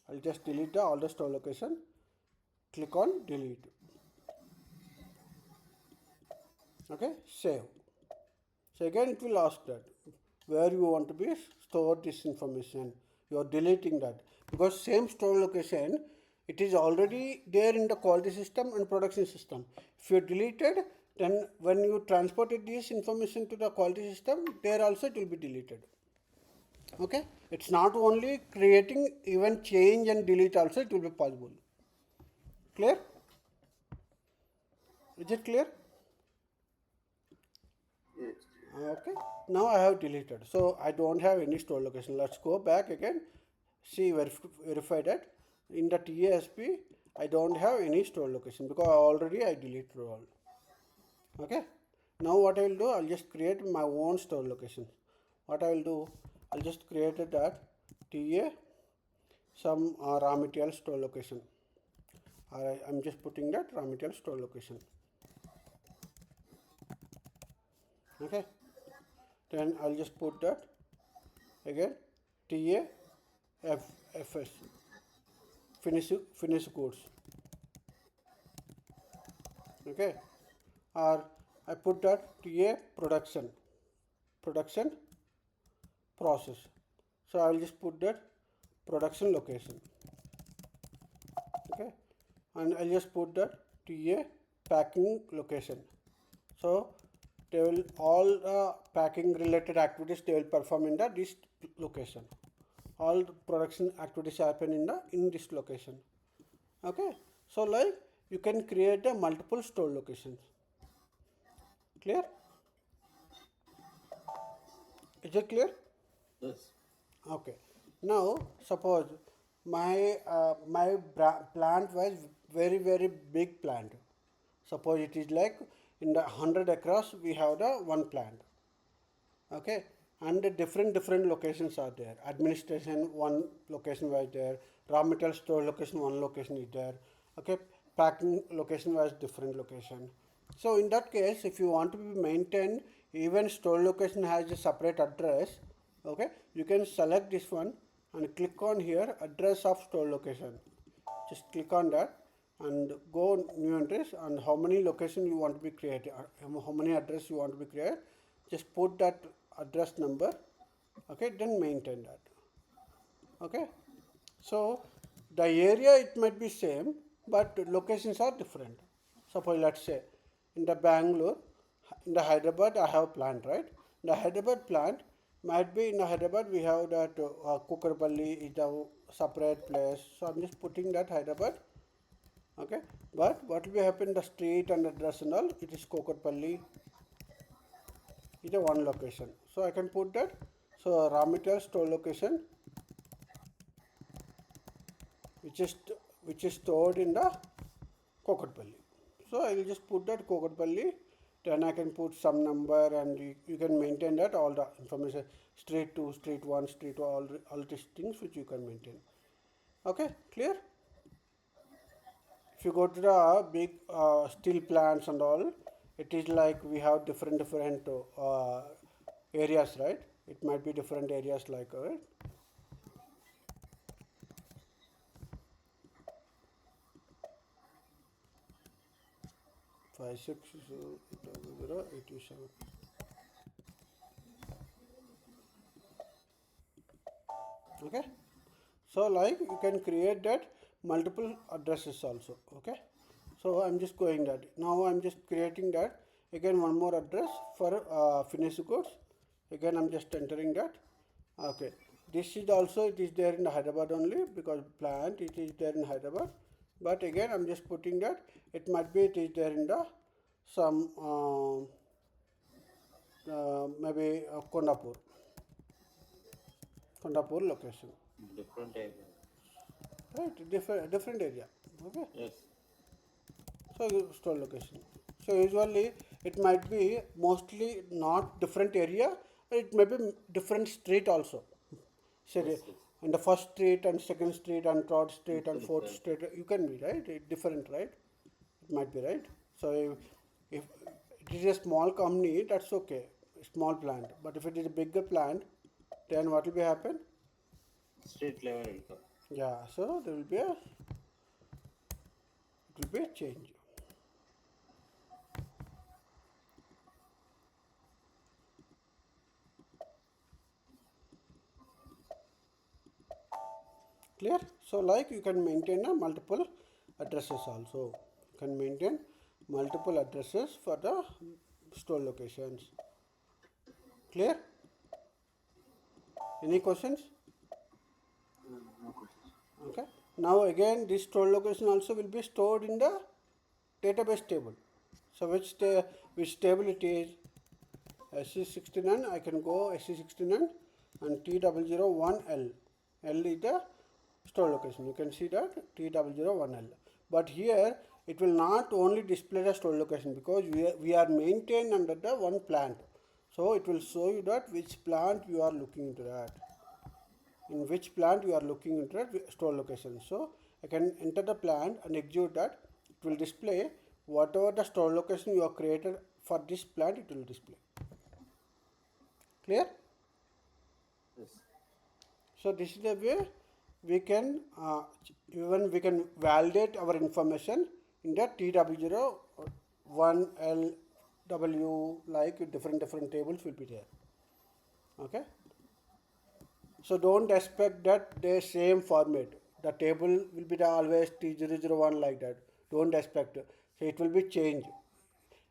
I'll just delete all the store location. Click on delete. Okay, save. So again it will ask that where you want to be store this information. You are deleting that because same store location it is already there in the quality system and production system. If you deleted, then when you transported this information to the quality system, there also it will be deleted. Okay, it's not only creating, even change and delete also it will be possible. Clear? Is it clear? Yes. Okay, now I have deleted. So I don't have any store location. Let's go back again. See, verify that. In the TASP, I don't have any store location because already I deleted all. Okay, now what I will do, I'll just create my own store location. What I will do, I'll just create that TA some raw material store location. I'm just putting that raw material store location. Okay, then I'll just put that again TAFS finish goods. Okay, or I put that TA production process. So I'll just put that production location. Okay, and I'll just put that TA packing location. So they will all packing related activities they will perform in this location. All the production activities happen in this location. Okay, so like you can create a multiple store locations. Clear? Is it clear? Yes. Okay. Now suppose my plant was very big plant. Suppose it is like in the 100 across we have the one plant. Okay, and the different locations are there. Administration one location was there, raw material store location one location is there. Okay, packing location was different location. So in that case, if you want to be maintained, even store location has a separate address. Okay, you can select this one and click on here address of store location. Just click on that and go new address and how many location you want to be created, how many address you want to be created. Just put that address number. Okay, then maintain that. Okay, so the area it might be same, but locations are different. Suppose let's say in the Bangalore, in the Hyderabad I have plant, right? The Hyderabad plant might be in the Hyderabad we have that Kukarpalli is a separate place. So I'm just putting that Hyderabad. Okay, but what will be happen the street and address and all it is Kukarpalli is a one location. So I can put that. So raw material store location which is which is stored in the Kokatpalli. So I will just put that Kokatpalli. Then I can put some number and you can maintain that all the information street 2, street 1, street 2, all these things which you can maintain. Okay, clear? If you go to the big steel plants and all, it is like we have different areas, right? It might be different areas like 560087. Okay, so like you can create that multiple addresses also. Okay, so I'm just going that now I'm just creating that again one more address for finished goods. Again I'm just entering that. Okay, this is also it is there in the Hyderabad only because plant it is there in Hyderabad, but again I'm just putting that it might be it is there in the some maybe Kondapur location. Different area. Right, different area. Okay, Yes. so you store location. So usually it might be mostly not different area, it may be different street also. Say Yes. Yes. in the first street and second street and third street and Different, fourth street, you can be right. Different, right? It might be right. So if it is a small company, that's okay, small plant. But if it is a bigger plant, then what will be happen? Street level income. Yeah, so there will be a change. Clear? So like you can maintain a multiple addresses also. You can maintain multiple addresses for the store locations. Clear? Any questions? No questions. Okay. Now again this store location also will be stored in the database table. So which table it is? SC69, I can go SC69 and T001L. L is the store location. You can see that T001L. But here it will not only display the store location because we are maintained under the one plant. So it will show you that which plant you are looking into that. In which plant you are looking into that store location. So I can enter the plant and execute that. It will display whatever the store location you have created for this plant, it will display. Clear? Yes. So this is the way we can even we can validate our information in the TW01LW like different tables will be there. Okay. So don't expect that the same format. The table will be the always T001 like that. Don't expect. So it will be changed.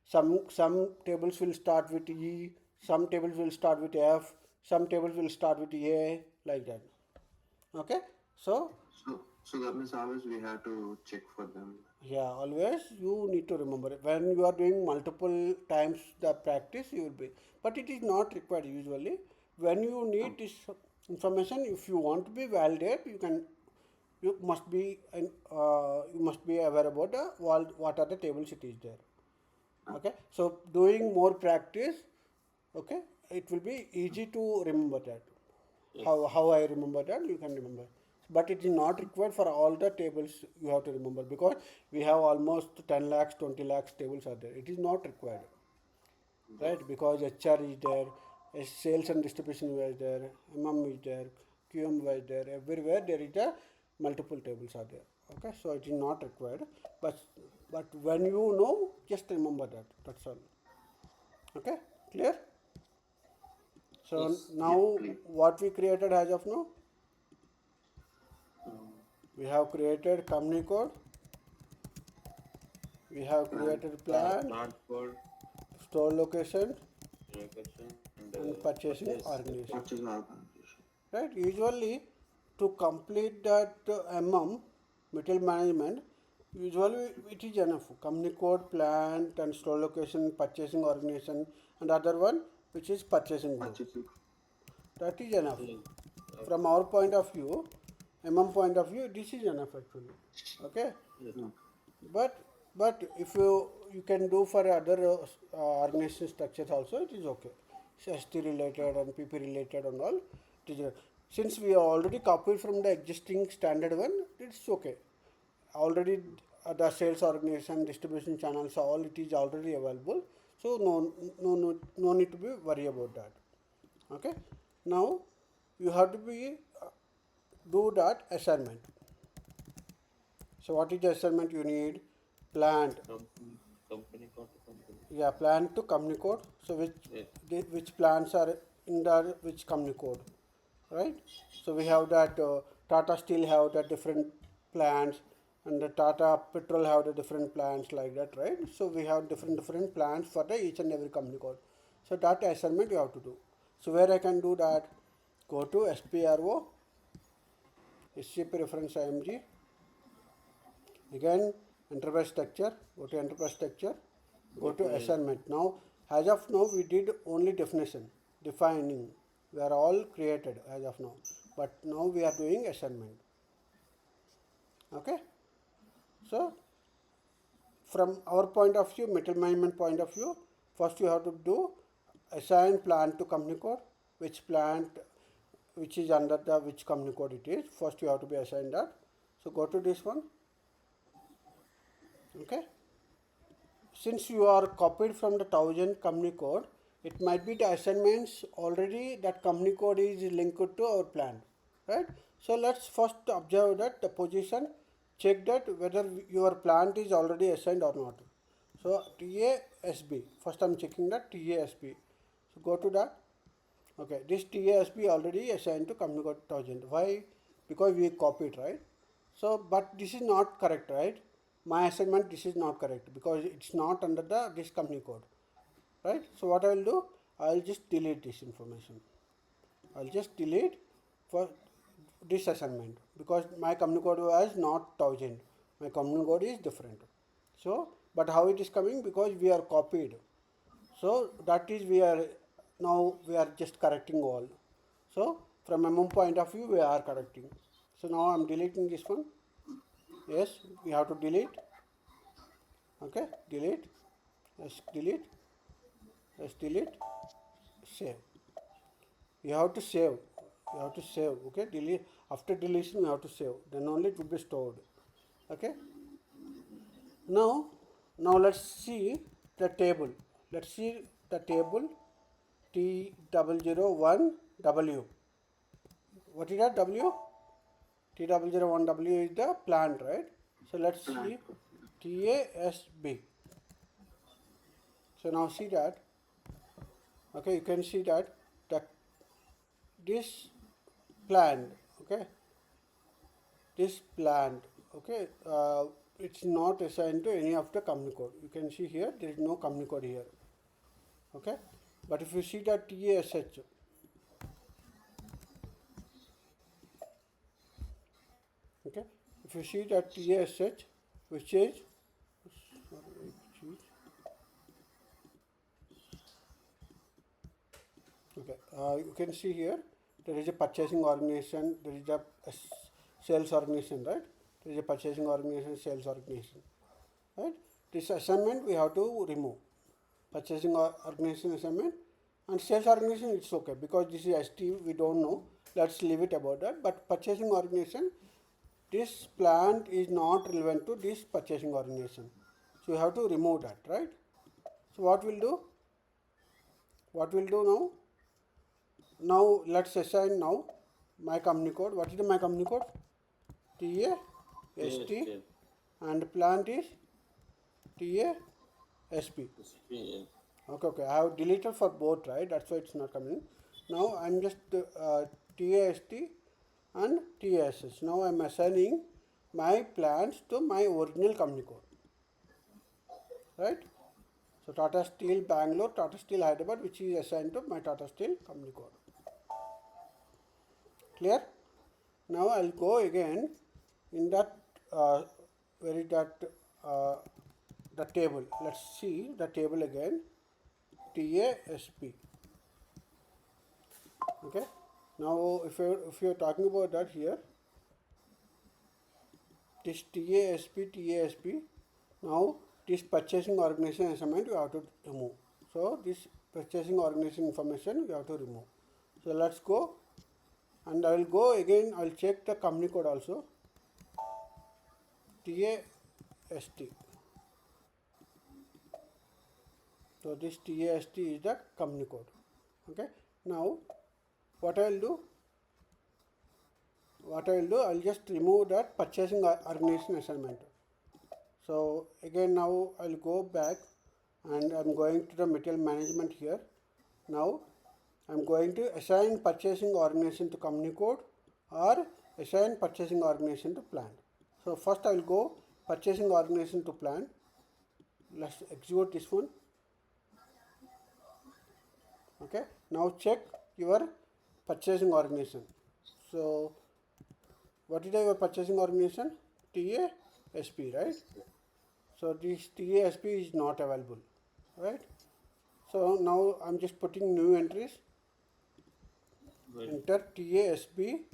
Some tables will start with E, some tables will start with F, some tables will start with A, like that. Okay, so So that means always we have to check for them. yeah, always you need to remember it. When you are doing multiple times the practice, you will be, but it is not required usually. When you need this information, if you want to be validate, you must be aware about what are the tables it is there. Okay, so doing more practice, okay, it will be easy to remember that. How I remember that, you can remember. But it is not required for all the tables you have to remember, because we have almost 10 lakhs, 20 lakhs tables are there. It is not required, right? Because HR is there, sales and distribution is there, MM is there, QM is there, everywhere there is a multiple tables are there. Okay, so it is not required, but when you know, just remember that. That's all. Okay, clear? So Yes. Yeah, now clear. what we created as of now, Um, we have created company code, we have Plan. created The plant, plant code, store location, location, and and purchasing purchase. organization. Purchase organization. Right? Usually, to complete that material management, usually it is enough. Company code, plant, and store location, purchasing organization, and other one which is purchasing group. Purchasing. That is enough. Yes. From our point of view, point of view, this is enough actually. Okay, Yes. No. but if you can do for other organization structures also, it is okay. ST related and PP related and all, it is, since we are already copied from the existing standard one, it's okay. Already the sales organization, distribution channels, all it is already available. So no need to be worry about that. Okay. Now you have to be do that assignment. So what is the assignment you need? Plant. Company code to company. Yeah, plant to company code. So Yes. which plants are in the which company code, right? So we have that Tata Steel have the different plants, and the Tata Petrol have the different plants like that, right? So we have different plants for the each and every company code. So that assignment you have to do. So where I can do that? Go to SPRO, SCP reference IMG. Again, enterprise structure, go to enterprise structure, go to Okay. assignment. Now, as of now, we did only definition, defining. We are all created as of now. But now we are doing assignment. Okay? So, from our point of view, material management point of view, first you have to do assign plant to company code, which plant, which is under the which company code it is. First you have to be assigned that. So go to this one. Okay? Since you are copied from the 1000 company code, it might be the assignments already that company code is linked to our plan, right? So let's first observe that the position, check that whether your plant is already assigned or not. So TASB, first I'm checking that TASB. So go to that. Okay, this TASB already assigned to company code 1000. Why? Because we copied, right? So, but this is not correct, right? My assignment, this is not correct because it's not under the this company code, right? So what I will do, I will just delete this information. I will just delete for this assignment because my company code was not 1000. My company code is different. So, but how it is coming? Because we are copied. So that is we are now we are just correcting all. So from MM point of view we are correcting. So now I am deleting this one. Yes, we have to delete. Okay, delete. Yes, delete. Yes, delete. Save. You have to save. You have to save. Okay, delete. After deletion, you have to save. Then only it will be stored. Okay. Now, let's see the table. Let's see the table T001W. What is that W? T001W is the plant, right? So let's Plan. see TASB. So now see that. Okay, you can see that the this plant. Okay, this plant. Okay, it's not assigned to any of the company code. You can see here there is no company code here. Okay, but if you see that TASH, okay, if you see that TASH, which is okay, you can see here there is a purchasing organization, there is a sales organization, right? There is a purchasing organization, sales organization, right? This assignment we have to remove. purchasing organization assignment, and sales organization it's okay because this is ST, we don't know, let's leave it about that. But purchasing organization, this plant is not relevant to this purchasing organization, so you have to remove that, right? So what we'll do, now, let's assign now my company code. What is my company code? TAST, yes. and plant is TASP. Yes. Okay, I have deleted for both, right? That's why it's not coming. Now I'm just TAST and TASS. Now I'm assigning my plants to my original company code, right? So Tata Steel Bangalore, Tata Steel Hyderabad, which is assigned to my Tata Steel company code. Clear? Now I'll go again in that where is that the table. Let's see the table again. TASP. Okay. Now if you're talking about that here, this TASP. Now this purchasing organization assignment you have to remove. So this purchasing organization information you have to remove. So let's go, and I will go again. I will check the company code also. TAST. So this TAST is the company code. Okay. Now what I will do? I'll just remove that purchasing organization assignment. So again now I'll go back and I'm going to the material management here. Now I'm going to assign purchasing organization to company code or assign purchasing organization to plant. So first I will go purchasing organization to plant. Let's execute this one. Okay. Now check your purchasing organization. So what is your purchasing organization? TASP, right? So this TASP is not available, right? So now I'm just putting new entries. Right. Enter TASP,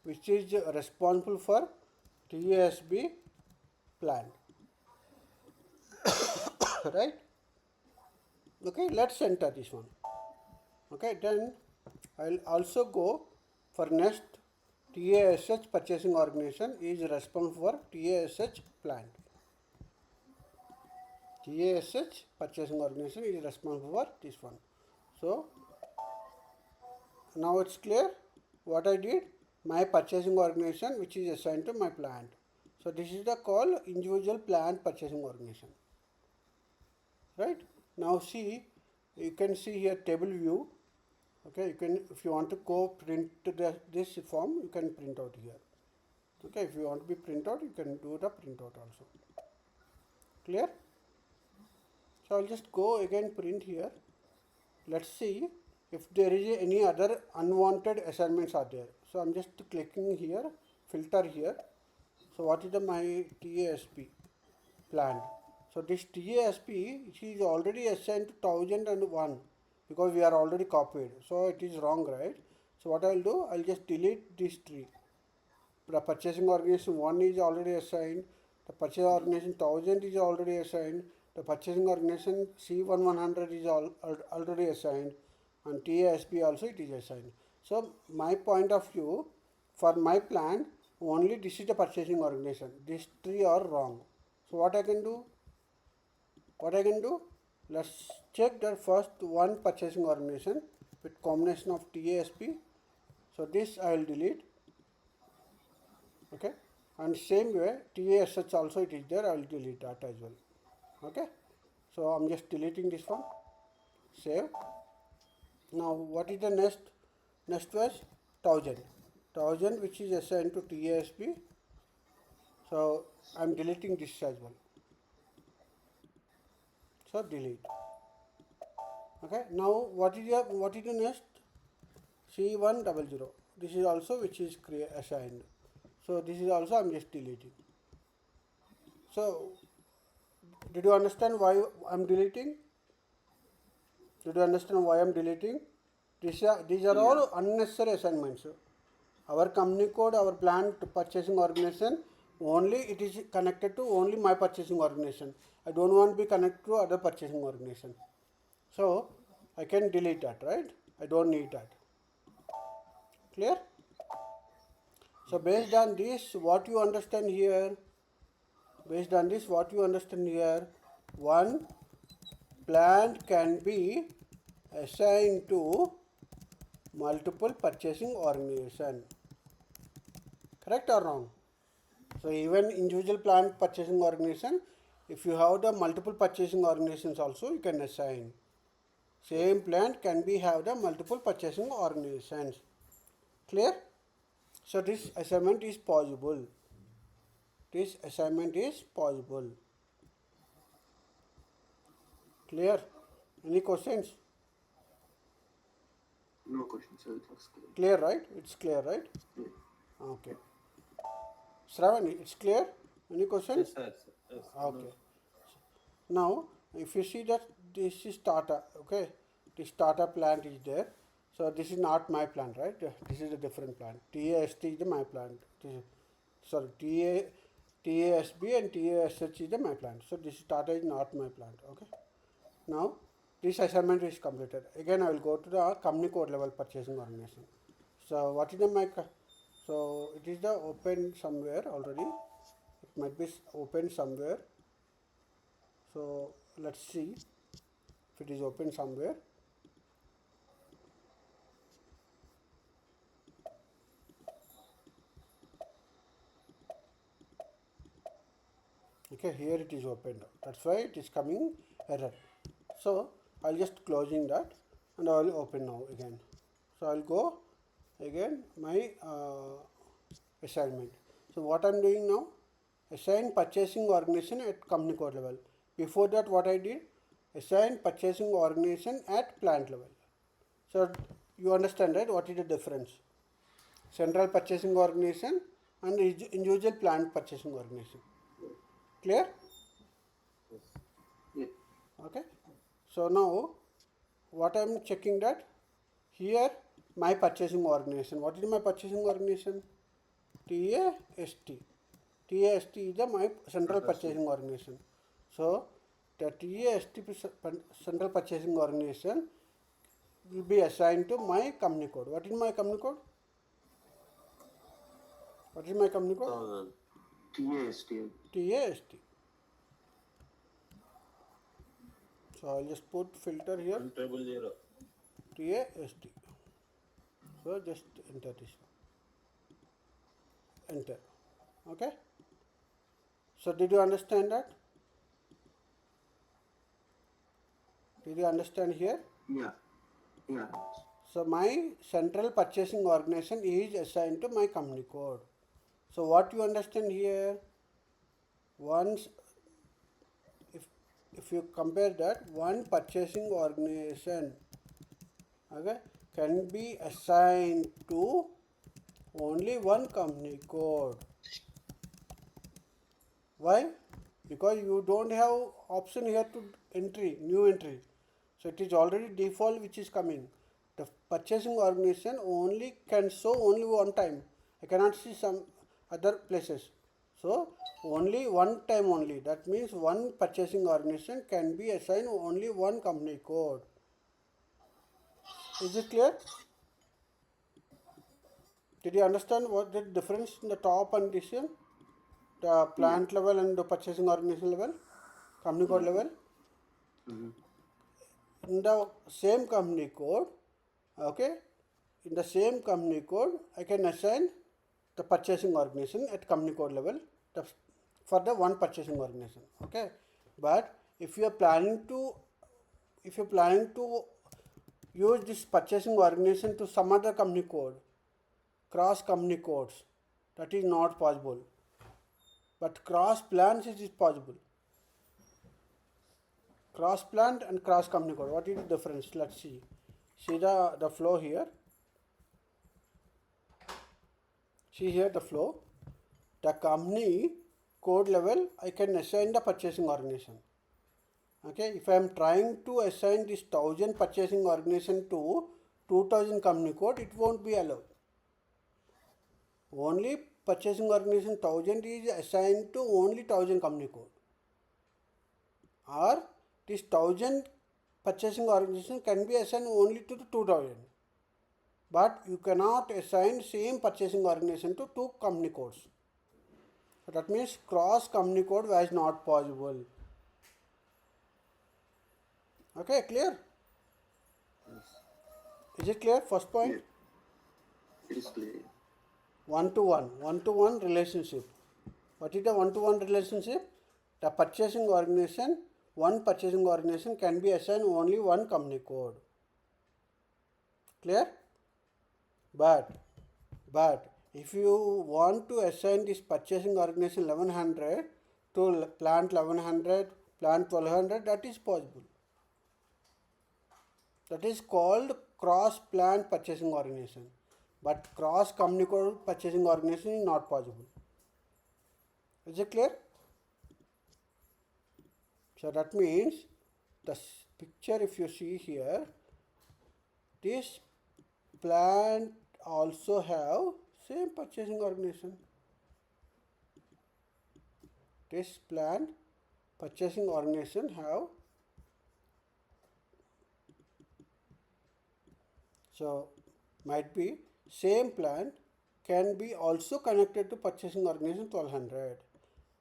which is responsible for TASP plant, right? Okay, let's enter this one. Okay, then I'll also go for next. TASH purchasing organization is responsible for TASH plant. TASH purchasing organization is responsible for this one. So now it's clear what I did. My purchasing organization which is assigned to my plant. So this is the call individual plant purchasing organization. Right? Now see, you can see here table view. Okay, you can, if you want to go print this form, you can print out here. Okay, if you want to be print out, you can do the printout also. Clear? So I'll just go again print here. Let's see if there is any other unwanted assignments are there. So I'm just clicking here, filter here. So what is my TASP planned? So this TASP is already assigned to 1001 because we are already copied. So it is wrong, right? So what I'll do, I'll just delete this tree. The purchasing organization 1 is already assigned. The purchasing organization 1000 is already assigned. The purchasing organization C1100 is already assigned, and TASP also it is assigned. So my point of view, for my plan, only this is the purchasing organization. These three are wrong. So what I can do? Let's check the first one purchasing organization with combination of TASP. So this I will delete. Okay, and same way TASH also it is there, I will delete that as well. Okay, so I'm just deleting this one. Save. Now what is the next was 1000 which is assigned to TASP. So I'm deleting this as well. So delete. Okay, now what is the next? C100. This is also which is assigned. So this is also I'm just deleting. So did you understand why I'm deleting? These are all unnecessary assignments. Our company code, our plant purchasing organization, only it is connected to only my purchasing organization. I don't want to be connected to other purchasing organization. So I can delete that, right? I don't need that. Clear? So based on this, what you understand here? Based on this, what you understand here? One plant can be assigned to multiple purchasing organization. Correct or wrong? So even individual plant purchasing organization, if you have the multiple purchasing organizations also, you can assign. Same plant can be have the multiple purchasing organizations. Clear? So this assignment is possible. This assignment is possible. Clear? Any questions? No questions, sir. It looks clear. Clear, right? It's clear, right? Yeah. Okay. Shravani, it's clear? Any questions? Yes, sir. Yes. Okay. Now, if you see that this is Tata, okay, this Tata plant is there. So this is not my plant, right? This is a different plant. TAST is the my plant. This is, sorry, TASB and TASH is the my plant. So this Tata is not my plant, okay. Now, this assignment is completed. Again, I will go to the company code level purchasing organization. So what is the so it is the open somewhere already. It might be open somewhere. So let's see if it is open somewhere. Okay, here it is opened. That's why it is coming error. So I'll just closing that and I will open now again. So I'll go again my assignment. So what I'm doing now, assign purchasing organization at company code level. Before that, what I did, assign purchasing organization at plant level. So you understand, right? What is the difference? Central purchasing organization and individual plant purchasing organization. Clear? Yeah. Okay. So now what I am checking that here my purchasing organization. What is my purchasing organization? TAST. TAST is the my central purchasing organization. So the TAST central purchasing organization will be assigned to my company code. What is my company code? What is my company code? 1000. TAST. TAST. So I'll just put filter here. 100. TAST. So just enter this. Enter. Okay. So did you understand that? Did you understand here? Yeah. Yeah. So my central purchasing organization is assigned to my company code. So what you understand here? Once if you compare that, one purchasing organization, okay, can be assigned to only one company code. Why? Because you don't have option here to new entry. So it is already default which is coming. The purchasing organization only can show only one time. I cannot see some other places. So only one time only. That means one purchasing organization can be assigned only one company code. Is it clear? Did you understand what the difference in the top and this one? The plant level and the purchasing organization level, company code level. In the same company code, okay, in the same company code, I can assign the purchasing organization at company code level for the one purchasing organization, okay. But if you are planning to, use this purchasing organization to some other company code, cross company codes, that is not possible. But cross plans it is possible. Cross plant and cross company code. What is the difference? Let's see. See the flow here. See here the flow. The company code level I can assign the purchasing organization. Okay, if I am trying to assign this 1000 purchasing organization to 2000 company code, it won't be allowed. Only purchasing organization 1000 is assigned to only 1000 company code. Or this 1000 purchasing organization can be assigned only to the 2000, but you cannot assign same purchasing organization to two company codes. So that means cross company code was not possible. Okay, clear? Is it clear? First point. Clear. It is clear. One to one relationship. What is the one to one relationship? The purchasing organization, one purchasing organization can be assigned only one company code. Clear? But if you want to assign this purchasing organization 1100 to plant 1100, plant 1200, that is possible. That is called cross plant purchasing organization. But cross company code purchasing organization is not possible. Is it clear? So that means the picture, if you see here, this plant also have same purchasing organization. This plant purchasing organization have, so might be same plant can be also connected to purchasing organization 1200.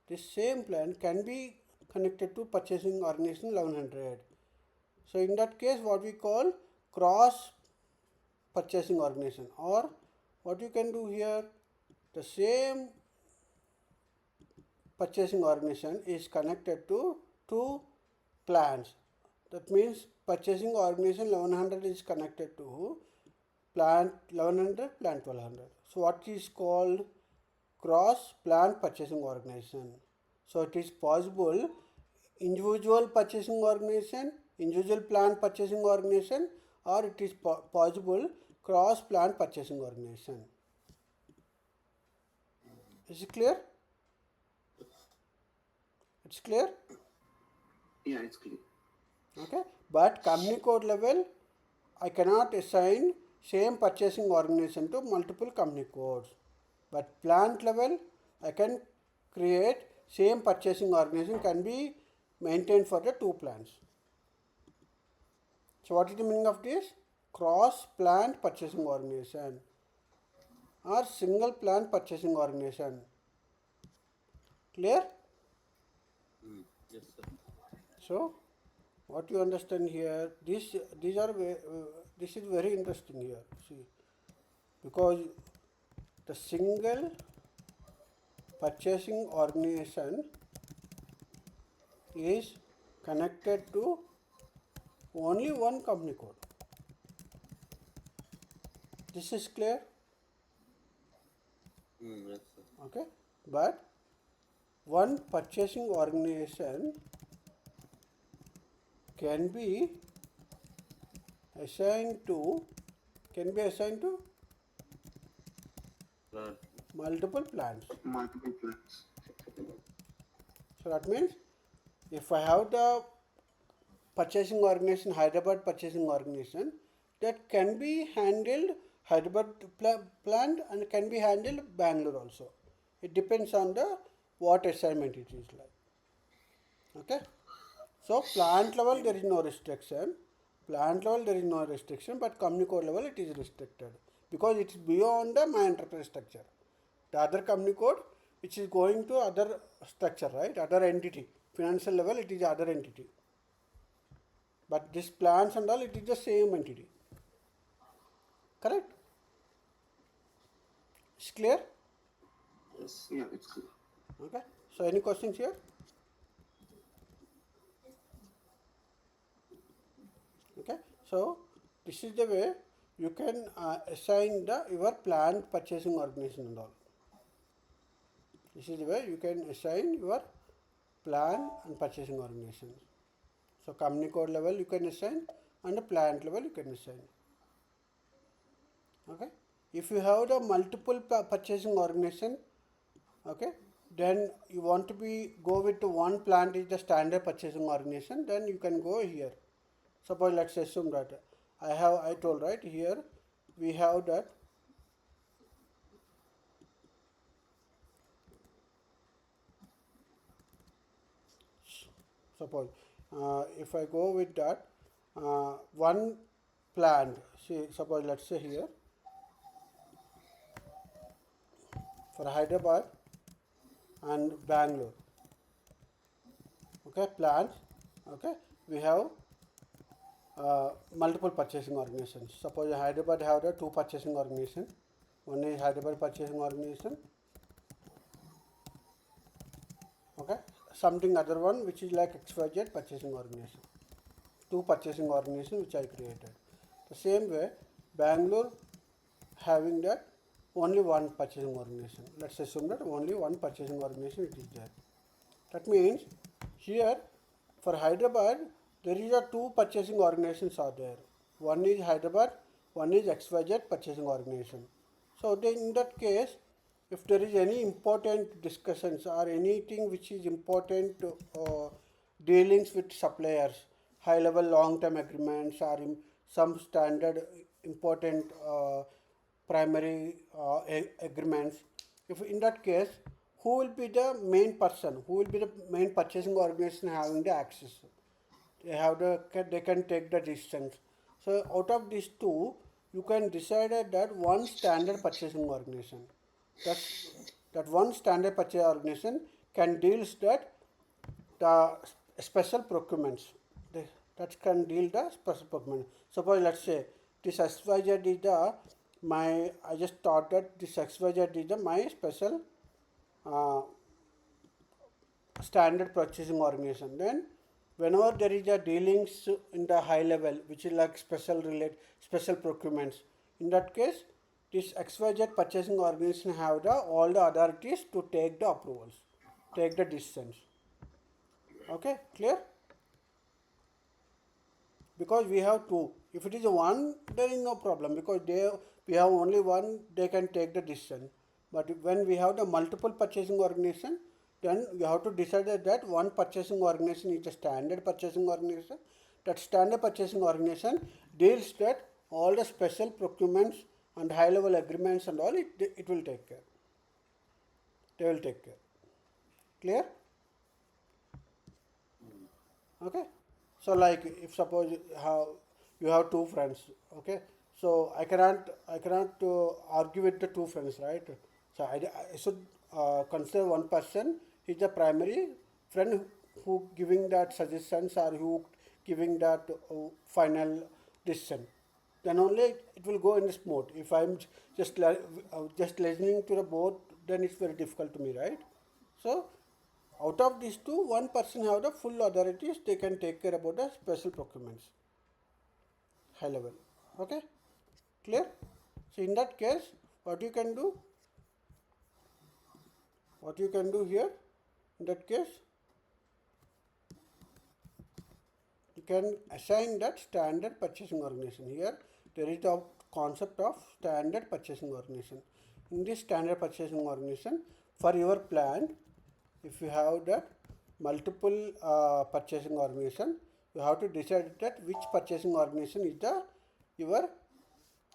This same plant can be connected to purchasing organization 1100. So in that case, what we call cross purchasing organization, or what you can do here, the same purchasing organization is connected to two plants. That means purchasing organization 1100 is connected to plant 1100, plant 1200. So what is called cross plant purchasing organization. So it is possible individual purchasing organization, individual plant purchasing organization, or it is possible cross plant purchasing organization. Is it clear? It's clear? Yeah, it's clear. Okay. But company code level, I cannot assign same purchasing organization to multiple company codes. But plant level, I can create same purchasing organization can be maintained for the two plants. So what is the meaning of this? Cross plant purchasing organization or single plant purchasing organization. Clear? Yes, sir. So what you understand here, this is very interesting here. See, because the single purchasing organization is connected to only one company code. This is clear? Yes, sir. Okay. But one purchasing organization can be assigned to Plant. multiple plants. Multiple plants. So that means if I have the purchasing organization, Hyderabad purchasing organization, that can be handled Hyderabad plant and can be handled Bangalore also. It depends on the what assignment it is like. Okay. So plant level there is no restriction. Plant level there is no restriction, but company code level it is restricted because it is beyond the my enterprise structure. The other company code which is going to other structure, right? Other entity. Financial level it is other entity. But this plants and all it is the same entity. Correct? It's clear? Yes, yeah, it's clear. Okay. So any questions here? Okay. So this is the way you can assign your plant purchasing organization and all. This is the way you can assign your plan and purchasing organization. So company code level you can assign and the plant level you can assign. Okay. If you have the multiple purchasing organization, okay, then you want to go with one plant is the standard purchasing organization, then you can go here. Suppose let's assume that I told right here we have that suppose if I go with that one plant. See, suppose let's say here for Hyderabad and Bangalore. Okay, plants. Okay, we have multiple purchasing organizations. Suppose Hyderabad have the two purchasing organizations. One is Hyderabad purchasing organization. Okay, something other one which is like XYZ purchasing organization. Two purchasing organization which I created. The same way, Bangalore having that only one purchasing organization. Let's assume that only one purchasing organization it is there. That means here for Hyderabad there is a two purchasing organizations are there. One is Hyderabad, one is XYZ purchasing organization. So then in that case, if there is any important discussions or anything which is important dealings with suppliers, high level long term agreements or some standard important primary agreements, if in that case, who will be the main person, who will be the main purchasing organization having the access? They can take the decisions. So out of these two, you can decide that one standard purchasing organization. That one standard purchasing organization can deals that the special procurements. That can deal the special procurement. Suppose let's say this XYZ is the my I just thought that this XYZ is the my special uh, standard purchasing organization. Then whenever there is a dealings in the high level which is like special procurements, in that case this XYZ purchasing organization have the all the authorities to take the approvals, take the decisions. Okay, clear? Because we have two. If it is one, there is no problem because we have only one, they can take the decision. But when we have the multiple purchasing organization, then you have to decide that one purchasing organization is a standard purchasing organization. That standard purchasing organization deals that all the special procurements and high level agreements and all it will take care. They will take care. Clear? Okay, so like if suppose you have two friends, okay, so I cannot argue with the two friends, right? So I should consider one person is the primary friend who giving that suggestions or who giving that final decision. Then only it will go in smooth. If I'm just listening to the both, then it's very difficult to me, right? So out of these two, one person have the full authorities. They can take care about the special procurements, high level. Okay, clear? So in that case, what you can do? What you can do here? In that case, you can assign that standard purchasing organization. Here, there is the concept of standard purchasing organization. In this standard purchasing organization, for your plant, if you have that multiple purchasing organization, you have to decide that which purchasing organization is the your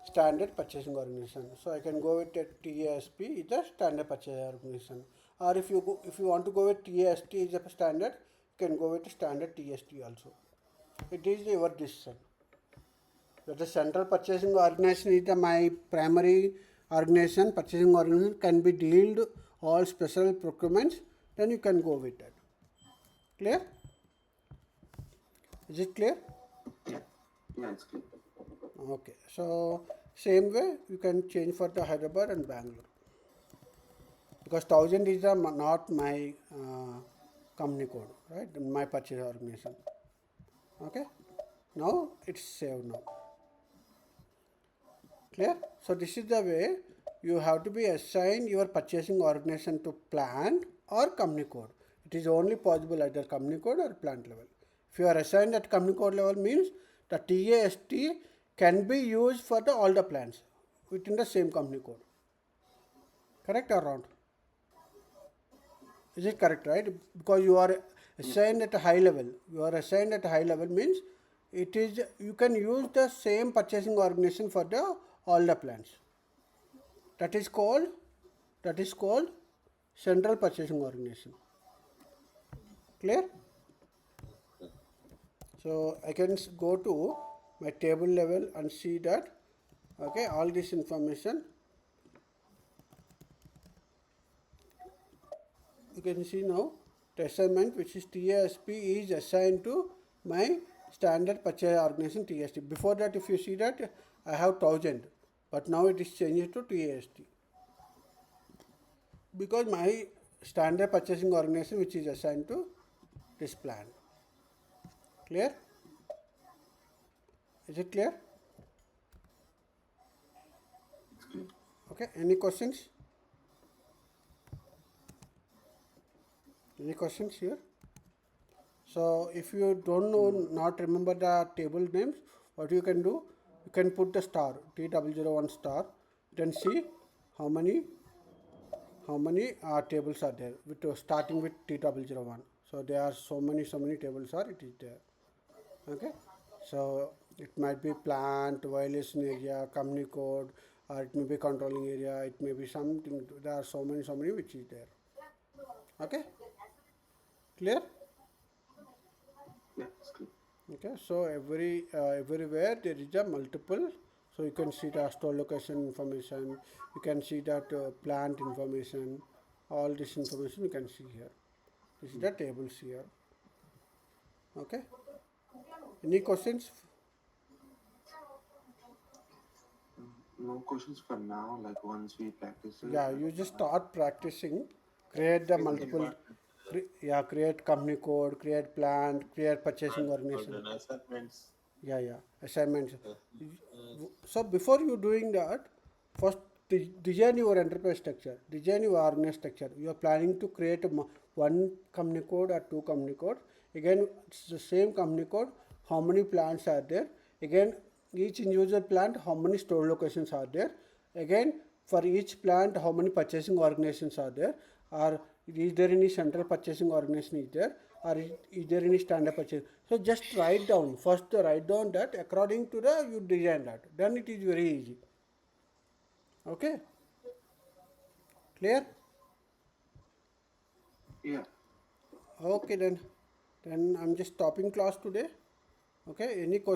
standard purchasing organization. So I can go with TASP is the standard purchasing organization, or if you want to go with TAST is a standard, you can go with standard TST also. It is your decision. That the central purchasing organization is the my primary organization, purchasing organization can be dealt all special procurements, then you can go with that. Clear? Is it clear? Yeah, yeah, it's clear. Okay, so same way you can change for the Hyderabad and Bangalore because 1000 is not my company code, right? My purchase organization. Okay, now it's saved now. Clear? So this is the way you have to be assigned your purchasing organization to plant or company code. It is only possible at the company code or plant level. If you are assigned at company code level means the TAST can be used for all the plants within the same company code. Correct or wrong? Is it correct, right? Because you are assigned at a high level. You are assigned at a high level means it is you can use the same purchasing organization for all the plants. That is called central purchasing organization. Clear? So I can go to my table level and see that, okay, all this information. You can see now the assignment which is TASP is assigned to my standard purchase organization TST. Before that, if you see that, I have 1000, but now it is changed to TAST because my standard purchasing organization which is assigned to this plan. Clear? Is it clear? Okay, any questions? Any questions here? So if you don't know, not remember the table names, what you can do, you can put the star, T001 star, then see how many tables are there, with starting with T001. So there are so many tables are, it is there. Okay, so it might be plant, violation area, company code, or it may be controlling area, it may be something, there are so many which is there. Okay, clear? Yeah, it's clear. Okay, so everywhere there is a multiple. So you can see the store location information, you can see that plant information, all this information you can see here. This is the tables here. Okay, any questions? No questions for now. Like once we practice it. Yeah, you just start practicing, create the It's multiple, important. create company code, create plant, create purchasing For organization. the assignments. Yeah, assignments. Uh, uh, So before you doing that, first design your enterprise structure, design your organization structure. You are planning to create one company code or two company code. Again, it's the same company code. How many plants are there? Again, each individual plant, how many store locations are there? Again, for each plant, how many purchasing organizations are there? Or is there any central purchasing organization is there? Or is there any standard purchase? So just write down. First write down that according to the you design that. Then it is very easy. Okay? Clear? Yeah. Okay then. Then I'm just stopping class today. Okay? Any questions?